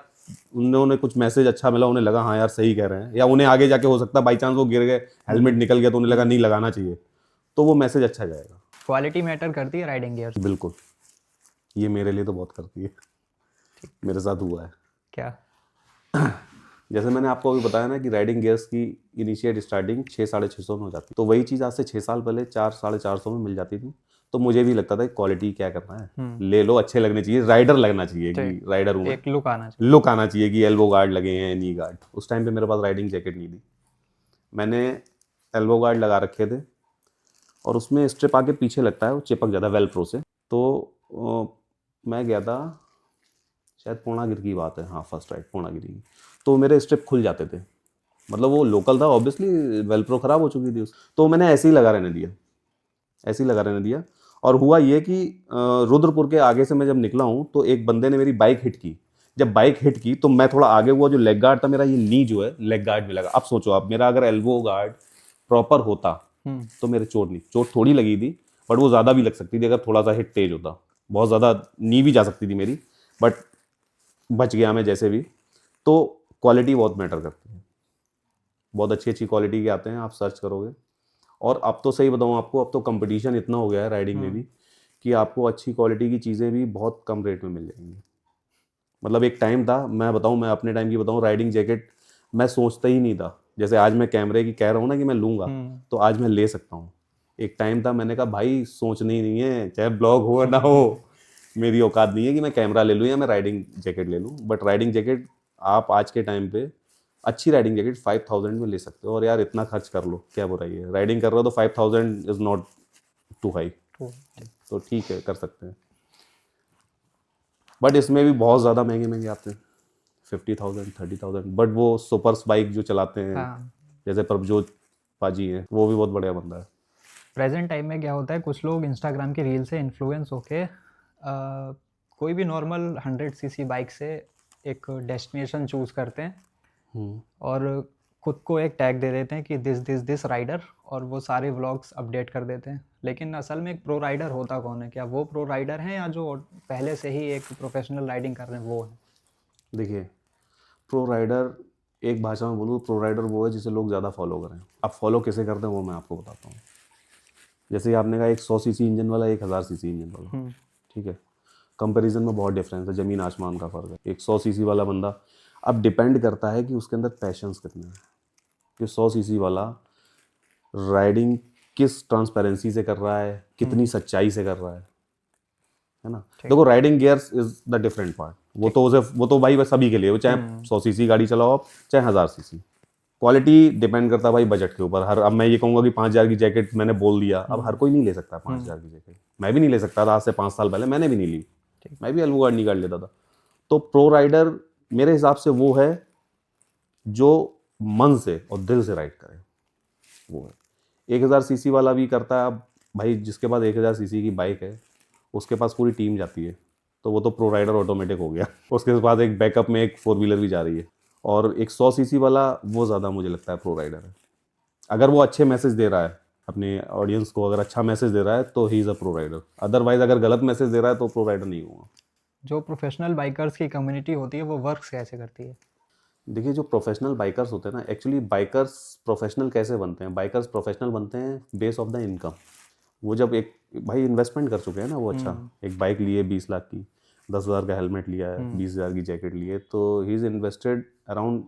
उन्होंने कुछ मैसेज अच्छा मिला, उन्हें लगा हाँ यार सही कह रहे हैं, या उन्हें आगे जाके हो सकता है बाई चांस वो गिर गए, हेलमेट निकल गया तो उन्हें लगा नहीं लगाना चाहिए, तो वो मैसेज अच्छा जाएगा। क्वालिटी मैटर करती है राइडिंग गियर्स। बिल्कुल, ये मेरे लिए तो बहुत करती है, मेरे साथ हुआ है। क्या? जैसे मैंने आपको अभी बताया ना कि राइडिंग गियर्स की इनिशिएट स्टार्टिंग 600-650 में हो जाती, तो वही चीज़ आज से 6 साल पहले 400-450 में मिल जाती थी। तो मुझे भी लगता था कि क्वालिटी क्या करना है, ले लो, अच्छे लगने चाहिए, राइडर लगना चाहिए कि राइडर हूँ मैं, एक लुक आना चाहिए। लुक आना चाहिए कि एल्बो गार्ड लगे हैं, नी गार्ड। उस टाइम पे मेरे पास राइडिंग जैकेट नहीं थी, मैंने एल्बो गार्ड लगा रखे थे, और उसमें स्ट्रिप आके पीछे लगता है, वो चिपक जाता है वेलप्रो से। तो मैं गया था, शायद पूर्णागिरी की बात है, हाँ फर्स्ट राइड पूर्णागिरी की, तो मेरे स्ट्रिप खुल जाते थे, मतलब वो लोकल था ऑब्वियसली, वेलप्रो खराब हो चुकी थी तो मैंने ऐसे ही लगा रहने दिया, ऐसे ही लगा रहने दिया। और हुआ ये कि रुद्रपुर के आगे से मैं जब निकला हूँ तो एक बंदे ने मेरी बाइक हिट की, जब बाइक हिट की तो मैं थोड़ा आगे हुआ, जो लेग गार्ड था मेरा, ये नी जो है लेग गार्ड में लगा। अब सोचो आप, मेरा अगर एल्बो गार्ड प्रॉपर होता तो मेरे चोट थोड़ी लगी थी, बट वो ज़्यादा भी लग सकती थी अगर थोड़ा सा हिट तेज होता, बहुत ज़्यादा नी भी जा सकती थी मेरी, बट बच गया मैं जैसे भी। तो क्वालिटी बहुत मैटर करती है, बहुत अच्छी अच्छी क्वालिटी के आते हैं, आप सर्च करोगे। और अब तो सही बताऊँ आपको, अब तो कंपटीशन इतना हो गया है राइडिंग में भी कि आपको अच्छी क्वालिटी की चीज़ें भी बहुत कम रेट में मिल जाएंगी। मतलब एक टाइम था, मैं बताऊँ, मैं अपने टाइम की बताऊँ, राइडिंग जैकेट मैं सोचता ही नहीं था, जैसे आज मैं कैमरे की कह रहा हूँ ना कि मैं लूँगा, तो आज मैं ले सकता हूँ। एक टाइम था, मैंने कहा भाई सोचना ही नहीं है, चाहे ब्लॉग हो ना हो, मेरी औकात नहीं है कि मैं कैमरा ले लूँ या मैं राइडिंग जैकेट ले लूँ। बट राइडिंग जैकेट आप आज के टाइम पे अच्छी राइडिंग जैकेट 5000 में ले सकते हो, और यार इतना खर्च कर लो, क्या बुराई है, राइडिंग कर रहे हो तो 5000 इज़ नॉट टू हाई, तो ठीक है कर सकते हैं। बट इसमें भी बहुत ज़्यादा महंगे महंगे आते हैं, 50,000 30,000, बट वो सुपर्स बाइक जो चलाते हैं, हाँ। जैसे प्रभजोत पाजी हैं, वो भी बहुत बढ़िया बंदा है। प्रेजेंट टाइम में क्या होता है, कुछ लोग इंस्टाग्राम की रील से इन्फ्लुएंस होके कोई भी नॉर्मल 100 सीसी बाइक से एक डेस्टिनेशन चूज़ करते हैं और खुद को एक टैग दे देते हैं कि दिस राइडर, और वो सारे व्लॉग्स अपडेट कर देते हैं। लेकिन असल में एक प्रो राइडर होता कौन है? क्या वो प्रो राइडर हैं या जो पहले से ही एक प्रोफेशनल राइडिंग कर रहे हैं वो है? देखिए, प्रो राइडर, एक भाषा में बोलूँ, प्रो राइडर वो है जिसे लोग ज़्यादा फॉलो करें। अब फॉलो कैसे करते हैं वो मैं आपको बताता हूँ। जैसे आपने कहा एक 100 सीसी इंजन वाला, 1000 सीसी इंजन वाला, ठीक है, कंपैरिजन में बहुत डिफरेंस है, ज़मीन आसमान का फ़र्क है। एक 100 सीसी वाला बंदा, अब डिपेंड करता है कि उसके अंदर पैशंस कितने हैं, कि 100 सीसी वाला राइडिंग किस ट्रांसपेरेंसी से कर रहा है, कितनी सच्चाई से कर रहा है ना। देखो riding gears is the different part, वो तो भाई सभी के लिए, वो चाहे 100 सीसी गाड़ी चलाओ आप, चाहे 1000 सीसी। क्वालिटी डिपेंड करता है भाई बजट के ऊपर। हर, अब मैं ये कहूँगा कि 5000 की जैकेट मैंने बोल दिया, अब हर कोई नहीं ले सकता 5000 की जैकेट, मैं भी नहीं ले सकता था आज से 5 साल पहले, मैंने भी नहीं ली, मैं भी एल्बो गार्ड निकाल लेता था। तो प्रो राइडर मेरे हिसाब से वो है जो मन से और दिल से राइड करे, वो है। 1000 सीसी वाला भी करता है, अब भाई जिसके पास 1000 सीसी की बाइक है उसके पास पूरी टीम जाती है, तो वो तो प्रो राइडर ऑटोमेटिक हो गया उसके बाद एक बैकअप में एक 4 व्हीलर भी जा रही है। और एक 100 सीसी वाला वो ज़्यादा मुझे लगता है प्रो राइडर है, अगर वो अच्छे मैसेज दे रहा है अपने ऑडियंस को, अगर अच्छा मैसेज दे रहा है तो he is a pro rider, otherwise अगर गलत मैसेज दे रहा है तो प्रो राइडर नहीं होगा। जो प्रोफेशनल बाइकर्स की कम्युनिटी होती है वो वर्क कैसे करती है? देखिए, जो प्रोफेशनल बाइकर्स होते हैं ना, एक्चुअली बाइकर्स प्रोफेशनल कैसे बनते हैं, बाइकर्स प्रोफेशनल बनते हैं बेस ऑफ द इनकम। वो जब एक भाई इन्वेस्टमेंट कर चुके हैं ना, वो अच्छा एक बाइक लिए 20 लाख की, 10,000 का हेलमेट लिया है, 20,000 की जैकेट लिए, तो he is invested around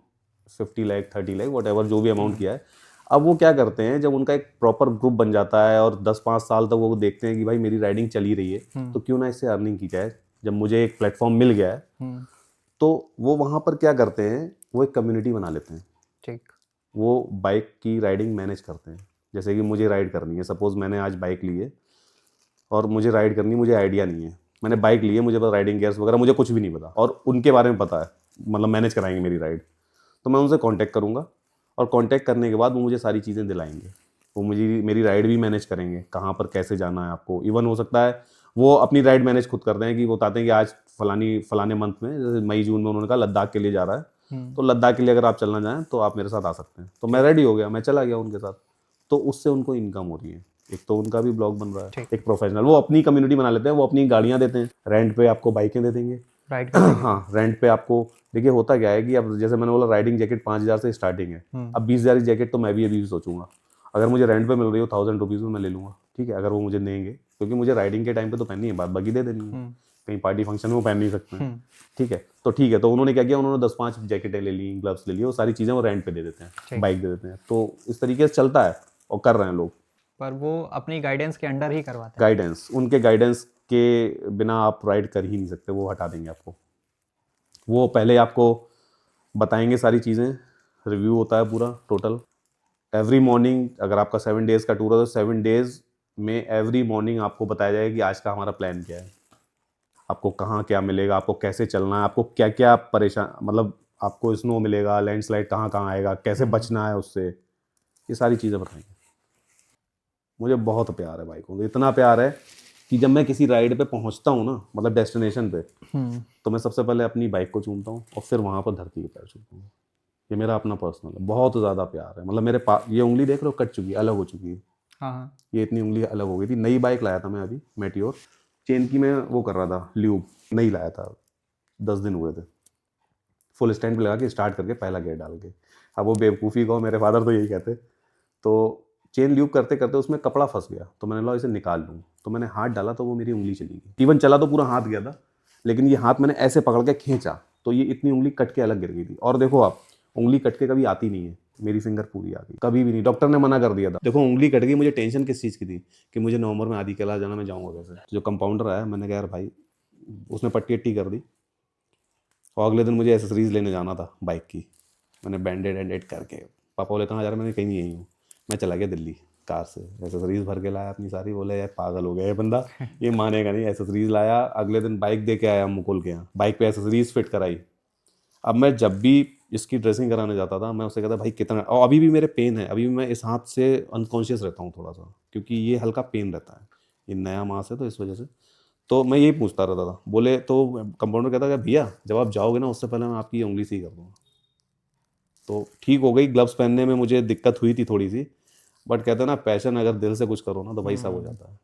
50 lakh 30 lakh what ever जो भी अमाउंट किया है। अब वो क्या करते हैं, जब उनका एक प्रॉपर ग्रुप बन जाता है और 10-5 साल तक वो देखते हैं कि भाई मेरी राइडिंग चली रही है, तो क्यों ना इससे अर्निंग की जाए। जब मुझे एक प्लेटफॉर्म मिल गया है, तो वो वहाँ पर क्या करते हैं, वो एक कम्युनिटी बना लेते हैं। ठीक। वो बाइक की राइडिंग मैनेज करते हैं। जैसे कि मुझे राइड करनी है, सपोज मैंने आज बाइक ली है और मुझे राइड करनी है, मुझे आइडिया नहीं है, मैंने बाइक ली है, मुझे बस राइडिंग गियर्स वगैरह मुझे कुछ भी नहीं पता, और उनके बारे में पता है, मतलब मैनेज कराएंगे मेरी राइड, तो मैं उनसे कांटेक्ट करूंगा, और कांटेक्ट करने के बाद वो मुझे सारी चीज़ें दिलाएंगे। वो मुझे मेरी राइड भी मैनेज करेंगे, कहाँ पर कैसे जाना है आपको। इवन हो सकता है वो अपनी राइड मैनेज खुद करते हैं, कि वो बताते हैं कि आज फलाने मंथ में, जैसे मई जून में उन्होंने कहा लद्दाख के लिए जा रहा है, तो लद्दाख के लिए अगर आप चलना चाहें तो आप मेरे साथ आ सकते हैं। तो मैं रेडी हो गया, मैं चला गया उनके साथ। तो उससे उनको इनकम हो रही है, एक तो उनका भी ब्लॉग बन रहा है, एक प्रोफेशनल, वो अपनी कम्युनिटी बना लेते हैं, वो अपनी गाड़ियाँ देते हैं, रेंट पे आपको बाइकें दे देंगे। राइड करने के लिए। हाँ, रेंट पे आपको, देखिए होता क्या है कि अब जैसे मैंने बोला राइडिंग जैकेट 5,000 से स्टार्टिंग है, अब 20,000 की जैकेट तो मैं भी अभी सोचूंगा, अगर मुझे रेंट पे मिल रही हो 1,000 रुपीज़ में, मैं ले लूँगा, ठीक है, अगर वो मुझे देंगे, क्योंकि मुझे राइडिंग के टाइम पे तो पहननी है, बाद बाकी दे देनी है, कहीं पार्टी फंक्शन में वो पहन नहीं सकते हैं, ठीक है। तो ठीक है, तो उन्होंने क्या किया, उन्होंने 10-5 जैकेटें ले ली, ग्लव्स ले लिए, वो सारी चीज़ें वो रेंट पे दे देते हैं, बाइक दे देते हैं। तो इस तरीके से चलता है और कर रहे हैं लोग। पर वो अपनी गाइडेंस के अंडर ही करवाते हैं। गाइडेंस, उनके गाइडेंस के बिना आप राइड कर ही नहीं सकते, वो हटा देंगे आपको। वो पहले आपको बताएंगे सारी चीज़ें, रिव्यू होता है पूरा टोटल एवरी मॉर्निंग। अगर आपका 7 डेज़ का टूर है तो 7 डेज़ में एवरी मॉर्निंग आपको बताया जाएगा कि आज का हमारा प्लान क्या है, आपको कहाँ क्या मिलेगा, आपको कैसे चलना है, आपको क्या क्या परेशान, मतलब आपको स्नो मिलेगा, लैंडस्लाइड कहाँ कहाँ आएगा, कैसे बचना है उससे, ये सारी चीज़ें बताएंगे। मुझे बहुत प्यार है बाइकों से, इतना प्यार है कि जब मैं किसी राइड पे पहुंचता हूँ ना, मतलब डेस्टिनेशन पे, तो मैं सबसे पहले अपनी बाइक को चूमता हूँ और फिर वहाँ पर धरती के पैर छूता हूँ। ये मेरा अपना पर्सनल है, बहुत ज़्यादा प्यार है। मतलब मेरे पास ये उंगली देख रहे हो, कट चुकी है, अलग हो चुकी है। हाँ। ये इतनी उंगली अलग हो गई थी। नई बाइक लाया था मैं अभी, मेटियोर, चेन की मैं वो कर रहा था, ल्यूब नहीं लाया था, 10 दिन हुए थे, फुल स्टैंड पे लगा के स्टार्ट करके पहला गेयर डाल के। अब वो बेवकूफ़ी को, मेरे फादर तो यही कहते, तो चेन ल्यूब करते करते उसमें कपड़ा फंस गया, तो मैंने बोला इसे निकाल लूँ, तो मैंने हाथ डाला तो वो मेरी उंगली चली गई। इवन चला तो पूरा हाथ गया था, लेकिन ये हाथ मैंने ऐसे पकड़ के खींचा तो ये इतनी उंगली कट के अलग गिर गई थी। और देखो आप, उंगली कट के कभी आती नहीं है, मेरी फिंगर पूरी आ गई, कभी भी नहीं, डॉक्टर ने मना कर दिया था। देखो उंगली कट गई, मुझे टेंशन किस चीज़ की थी कि मुझे नवंबर में आदि कैलाश जाना, मैं जाऊँगा कैसे। जो कंपाउंडर आया, मैंने कहा यार भाई, उसने पट्टी अट्टी कर दी, और अगले दिन मुझे एसेसरीज लेने जाना था बाइक की। मैंने बैंडेड एंडेड करके, पापा बोले कहाँ जा रहा है, मैंने कहीं नहीं यहीं हूँ। मैं चला गया दिल्ली कार से, एसेसरीज भर के लाया अपनी सारी। बोले यार पागल हो गया ये बंदा, ये मानेगा नहीं। एसेसरीज लाया, अगले दिन बाइक दे के आया मुकुल के यहाँ, बाइक पे एसेसरीज फिट कराई। अब मैं जब भी इसकी ड्रेसिंग कराने जाता था, मैं उससे कहता भाई कितना, और अभी भी मेरे पेन है, अभी भी मैं इस हाथ से अनकॉन्शियस रहता हूँ थोड़ा सा, क्योंकि ये हल्का पेन रहता है, ये नया मांस है तो इस वजह से। तो मैं यही पूछता रहता था। बोले तो कंपाउंडर कहता था भैया जब आप जाओगे ना, उससे पहले मैं आपकी ये उंगली सी कर दूँगा। तो ठीक हो गई, ग्लव्स पहनने में मुझे दिक्कत हुई थी थोड़ी सी, बट कहते हैं ना पैशन अगर दिल से कुछ करो ना तो भाई सब हो जाता है,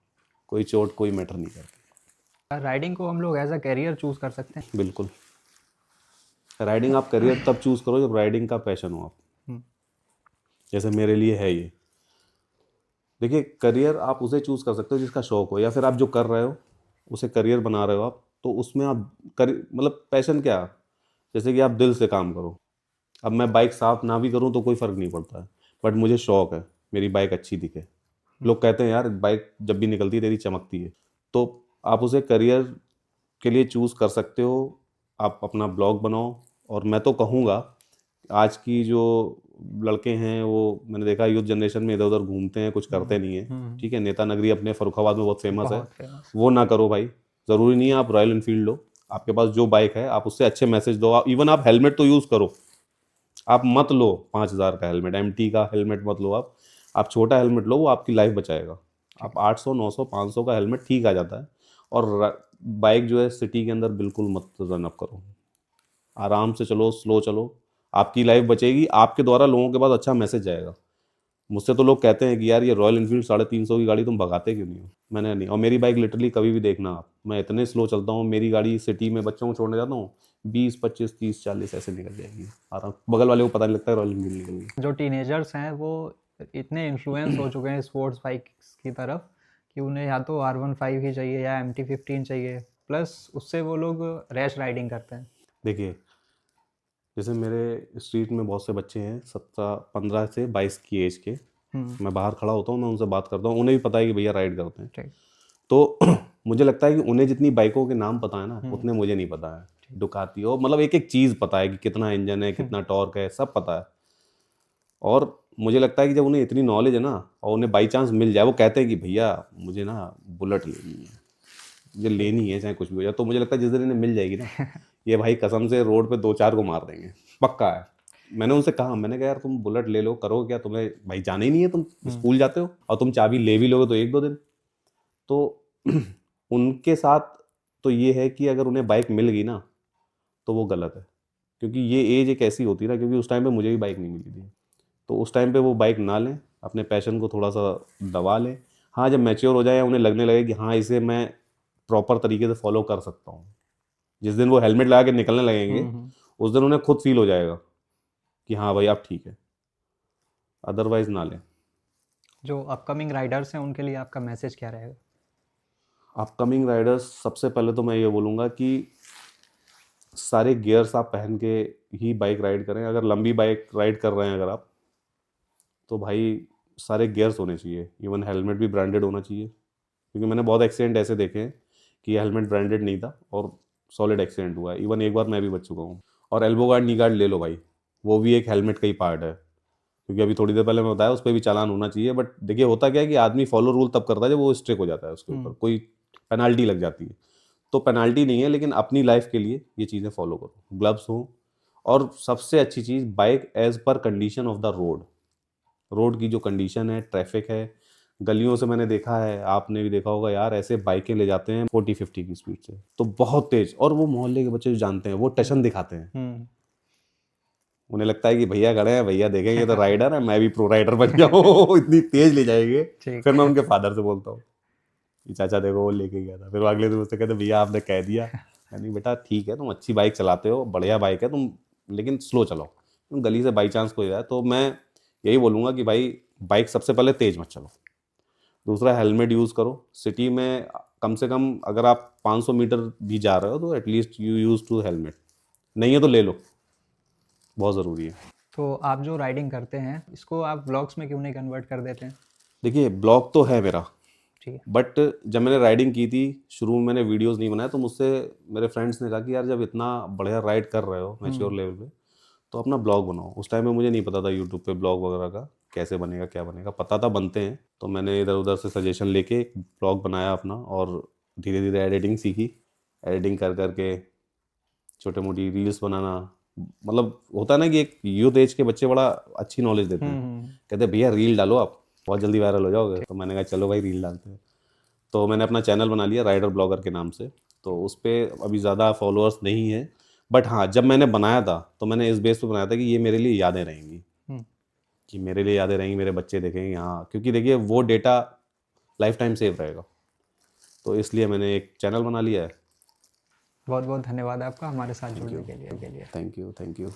कोई चोट कोई मैटर नहीं करती। राइडिंग को हम लोग एज अ कैरियर चूज कर सकते हैं। बिल्कुल, राइडिंग आप करियर तब चूज़ करो जब राइडिंग का पैशन हो आप, हम्म, जैसे मेरे लिए है ये। देखिए करियर आप उसे चूज़ कर सकते हो जिसका शौक हो, या फिर आप जो कर रहे हो उसे करियर बना रहे हो आप, तो उसमें आप कर, मतलब पैशन क्या, जैसे कि आप दिल से काम करो। अब मैं बाइक साफ ना भी करूं तो कोई फ़र्क नहीं पड़ता है, बट मुझे शौक है मेरी बाइक अच्छी दिखे। लोग कहते हैं यार बाइक जब भी निकलती है तेरी चमकती है, तो आप उसे करियर के लिए चूज़ कर सकते हो। आप अपना ब्लॉग बनाओ, और मैं तो कहूँगा आज की जो लड़के हैं, वो मैंने देखा यूथ जनरेशन में इधर उधर घूमते हैं, कुछ करते नहीं है, ठीक है। नेता नगरी अपने फरुखाबाद में बहुत फेमस है, बहुत फेमस। वो ना करो भाई। ज़रूरी नहीं है आप रॉयल इनफील्ड लो, आपके पास जो बाइक है आप उससे अच्छे मैसेज दो। आप इवन आप हेलमेट तो यूज़ करो, आप मत लो 5,000 का हेलमेट, एमटी का हेलमेट मत लो आप छोटा हेलमेट लो, वो आपकी लाइफ बचाएगा। आप 800 900 500 का हेलमेट ठीक आ जाता है। और बाइक जो है सिटी के अंदर बिल्कुल मत रन अप करो, आराम से चलो, स्लो चलो, आपकी लाइफ बचेगी, आपके द्वारा लोगों के पास अच्छा मैसेज जाएगा। मुझसे तो लोग कहते हैं कि यार ये रॉयल इनफील्ड 350 की गाड़ी तुम भगाते क्यों नहीं हो। मैंने नहीं, और मेरी बाइक लिटरली कभी भी देखना आप, मैं इतने स्लो चलता हूँ, मेरी गाड़ी सिटी में बच्चों को छोड़ने जाता हूँ 20 25 30 40 ऐसे निकल जाएगी आराम, बगल वाले को पता नहीं लगता है रॉयल इनफील्ड निकल गई। जो टीनेजर्स हैं वो इतने इन्फ्लुएंस हो चुके हैं स्पोर्ट्स बाइक्स की तरफ कि उन्हें या तो R15 ही चाहिए या MT15 चाहिए, प्लस उससे वो लोग रैश राइडिंग करते हैं। देखिए जैसे मेरे स्ट्रीट में बहुत से बच्चे हैं 15 से 22 की एज के। मैं बाहर खड़ा होता हूँ, मैं उनसे बात करता हूँ, उन्हें भी पता है कि भैया राइड करते हैं। ठीक। तो मुझे लगता है कि उन्हें जितनी बाइकों के नाम पता है ना, उतने मुझे नहीं पता है। डुकाती हो मतलब एक एक चीज़ पता है कि कितना इंजन है, कितना टॉर्क है, सब पता है। और मुझे लगता है कि जब उन्हें इतनी नॉलेज है ना और उन्हें बाई चांस मिल जाए, वो कहते हैं कि भैया मुझे ना बुलेट लेनी है, मुझे लेनी है चाहे कुछ भी हो जाए। तो मुझे लगता है जिस दिन इन्हें मिल जाएगी ना, ये भाई कसम से रोड पे 2-4 को मार देंगे, पक्का है। मैंने उनसे कहा, मैंने कहा यार तुम बुलेट ले लो, करो क्या, तुम्हें भाई जाना ही नहीं है, तुम स्कूल जाते हो और तुम चाबी ले भी लोगे तो 1-2 दिन। तो उनके साथ तो ये है कि अगर उन्हें बाइक मिल गई ना तो वो गलत है, क्योंकि ये एज एक ऐसी होती है ना, क्योंकि उस टाइम पे मुझे भी बाइक नहीं मिली थी। तो उस टाइम पे वो बाइक ना लें, अपने पैशन को थोड़ा सा दबा लें। हाँ, जब मैच्योर हो जाए या उन्हें लगने लगे कि हाँ इसे मैं प्रॉपर तरीके से फॉलो कर सकता हूँ, जिस दिन वो हेलमेट लगा के निकलने लगेंगे उस दिन उन्हें खुद फील हो जाएगा कि हाँ भाई आप ठीक है, अदरवाइज ना लें। जो अपकमिंग राइडर्स हैं उनके लिए आपका मैसेज क्या रहेगा? अपकमिंग राइडर्स, सबसे पहले तो मैं ये बोलूँगा कि सारे गियर्स आप पहन के ही बाइक राइड करें। अगर लंबी बाइक राइड कर रहे हैं अगर आप, तो भाई सारे गियर्स होने चाहिए, इवन हेलमेट भी ब्रांडेड होना चाहिए, क्योंकि मैंने बहुत एक्सीडेंट ऐसे देखे हैं कि हेलमेट ब्रांडेड नहीं था और सॉलिड एक्सीडेंट हुआ है। इवन एक बार मैं भी बच चुका हूँ। और एल्बो गार्ड, नी गार्ड ले लो भाई, वो भी एक हेलमेट का ही पार्ट है, क्योंकि अभी थोड़ी देर पहले मैं बताया उस पर भी चालान होना चाहिए। बट देखिए होता क्या है कि आदमी फॉलो रूल तब करता है जब वो स्ट्रिक हो जाता है, उसके ऊपर कोई पेनाल्टी लग जाती है। तो पेनाल्टी नहीं है, लेकिन अपनी लाइफ के लिए ये चीज़ें फॉलो करो, ग्लव्स हो। और सबसे अच्छी चीज़, bike as per condition of the road. Road की जो कंडीशन है, ट्रैफिक है, गलियों से मैंने देखा है, आपने भी देखा होगा यार, ऐसे बाइकें ले जाते हैं 40-50 की स्पीड से, तो बहुत तेज। और वो मोहल्ले के बच्चे जो जानते हैं वो टशन दिखाते हैं, उन्हें लगता है कि भैया खड़े हैं, भैया देखेंगे तो राइडर है, मैं भी प्रो राइडर बन जाऊँ। इतनी तेज ले जाएंगे। ठीक। फिर मैं उनके फादर से बोलता हूँ कि चाचा देखो वो लेके गया था, फिर वो अगले दिन मुझसे कहते भैया आपने कह दिया। यानी बेटा ठीक है, तुम अच्छी बाइक चलाते हो, बढ़िया बाइक है तुम, लेकिन स्लो चलाओ, तुम गली से बाई चांस कोई जाए। तो मैं यही बोलूँगा कि भाई बाइक सबसे पहले तेज मत चलो, दूसरा हेलमेट यूज़ करो। सिटी में कम से कम अगर आप 500 मीटर भी जा रहे हो तो at least you use to helmet, नहीं है तो ले लो, बहुत ज़रूरी है। तो आप जो राइडिंग करते हैं इसको आप व्लॉग्स में क्यों नहीं कन्वर्ट कर देते हैं? देखिए ब्लॉग तो है मेरा, ठीक है। बट जब मैंने राइडिंग की थी शुरू में, मैंने वीडियोस नहीं बनाया, तो मुझसे मेरे फ्रेंड्स ने कहा कि यार जब इतना बढ़िया राइड कर रहे हो मैच्योर लेवल पे, तो अपना ब्लॉग बनाओ। उस टाइम में मुझे नहीं पता था यूट्यूब पे ब्लॉग वगैरह का कैसे बनेगा क्या बनेगा, पता था बनते हैं। तो मैंने इधर उधर से सजेशन लेके एक ब्लॉग बनाया अपना, और धीरे धीरे एडिटिंग सीखी। एडिटिंग कर करके छोटे मोटी रील्स बनाना, मतलब होता है ना कि एक यूथ एज के बच्चे बड़ा अच्छी नॉलेज देते हैं, कहते हैं भैया रील डालो आप, बहुत जल्दी वायरल हो जाओगे। तो मैंने कहा चलो भाई रील डालते हैं। तो मैंने अपना चैनल बना लिया राइडर ब्लॉगर के नाम से। तो उस पर अभी ज़्यादा फॉलोअर्स नहीं है, बट हाँ जब मैंने बनाया था तो मैंने इस बेस पे बनाया था कि ये मेरे लिए यादें रहेंगी, कि मेरे लिए यादें रहेंगी, मेरे बच्चे देखेंगे हाँ, क्योंकि देखिए वो डेटा लाइफ टाइम सेव रहेगा। तो इसलिए मैंने एक चैनल बना लिया है। बहुत बहुत धन्यवाद आपका हमारे साथ थैंक जुड़ने यू, के लिए। Thank you, thank you.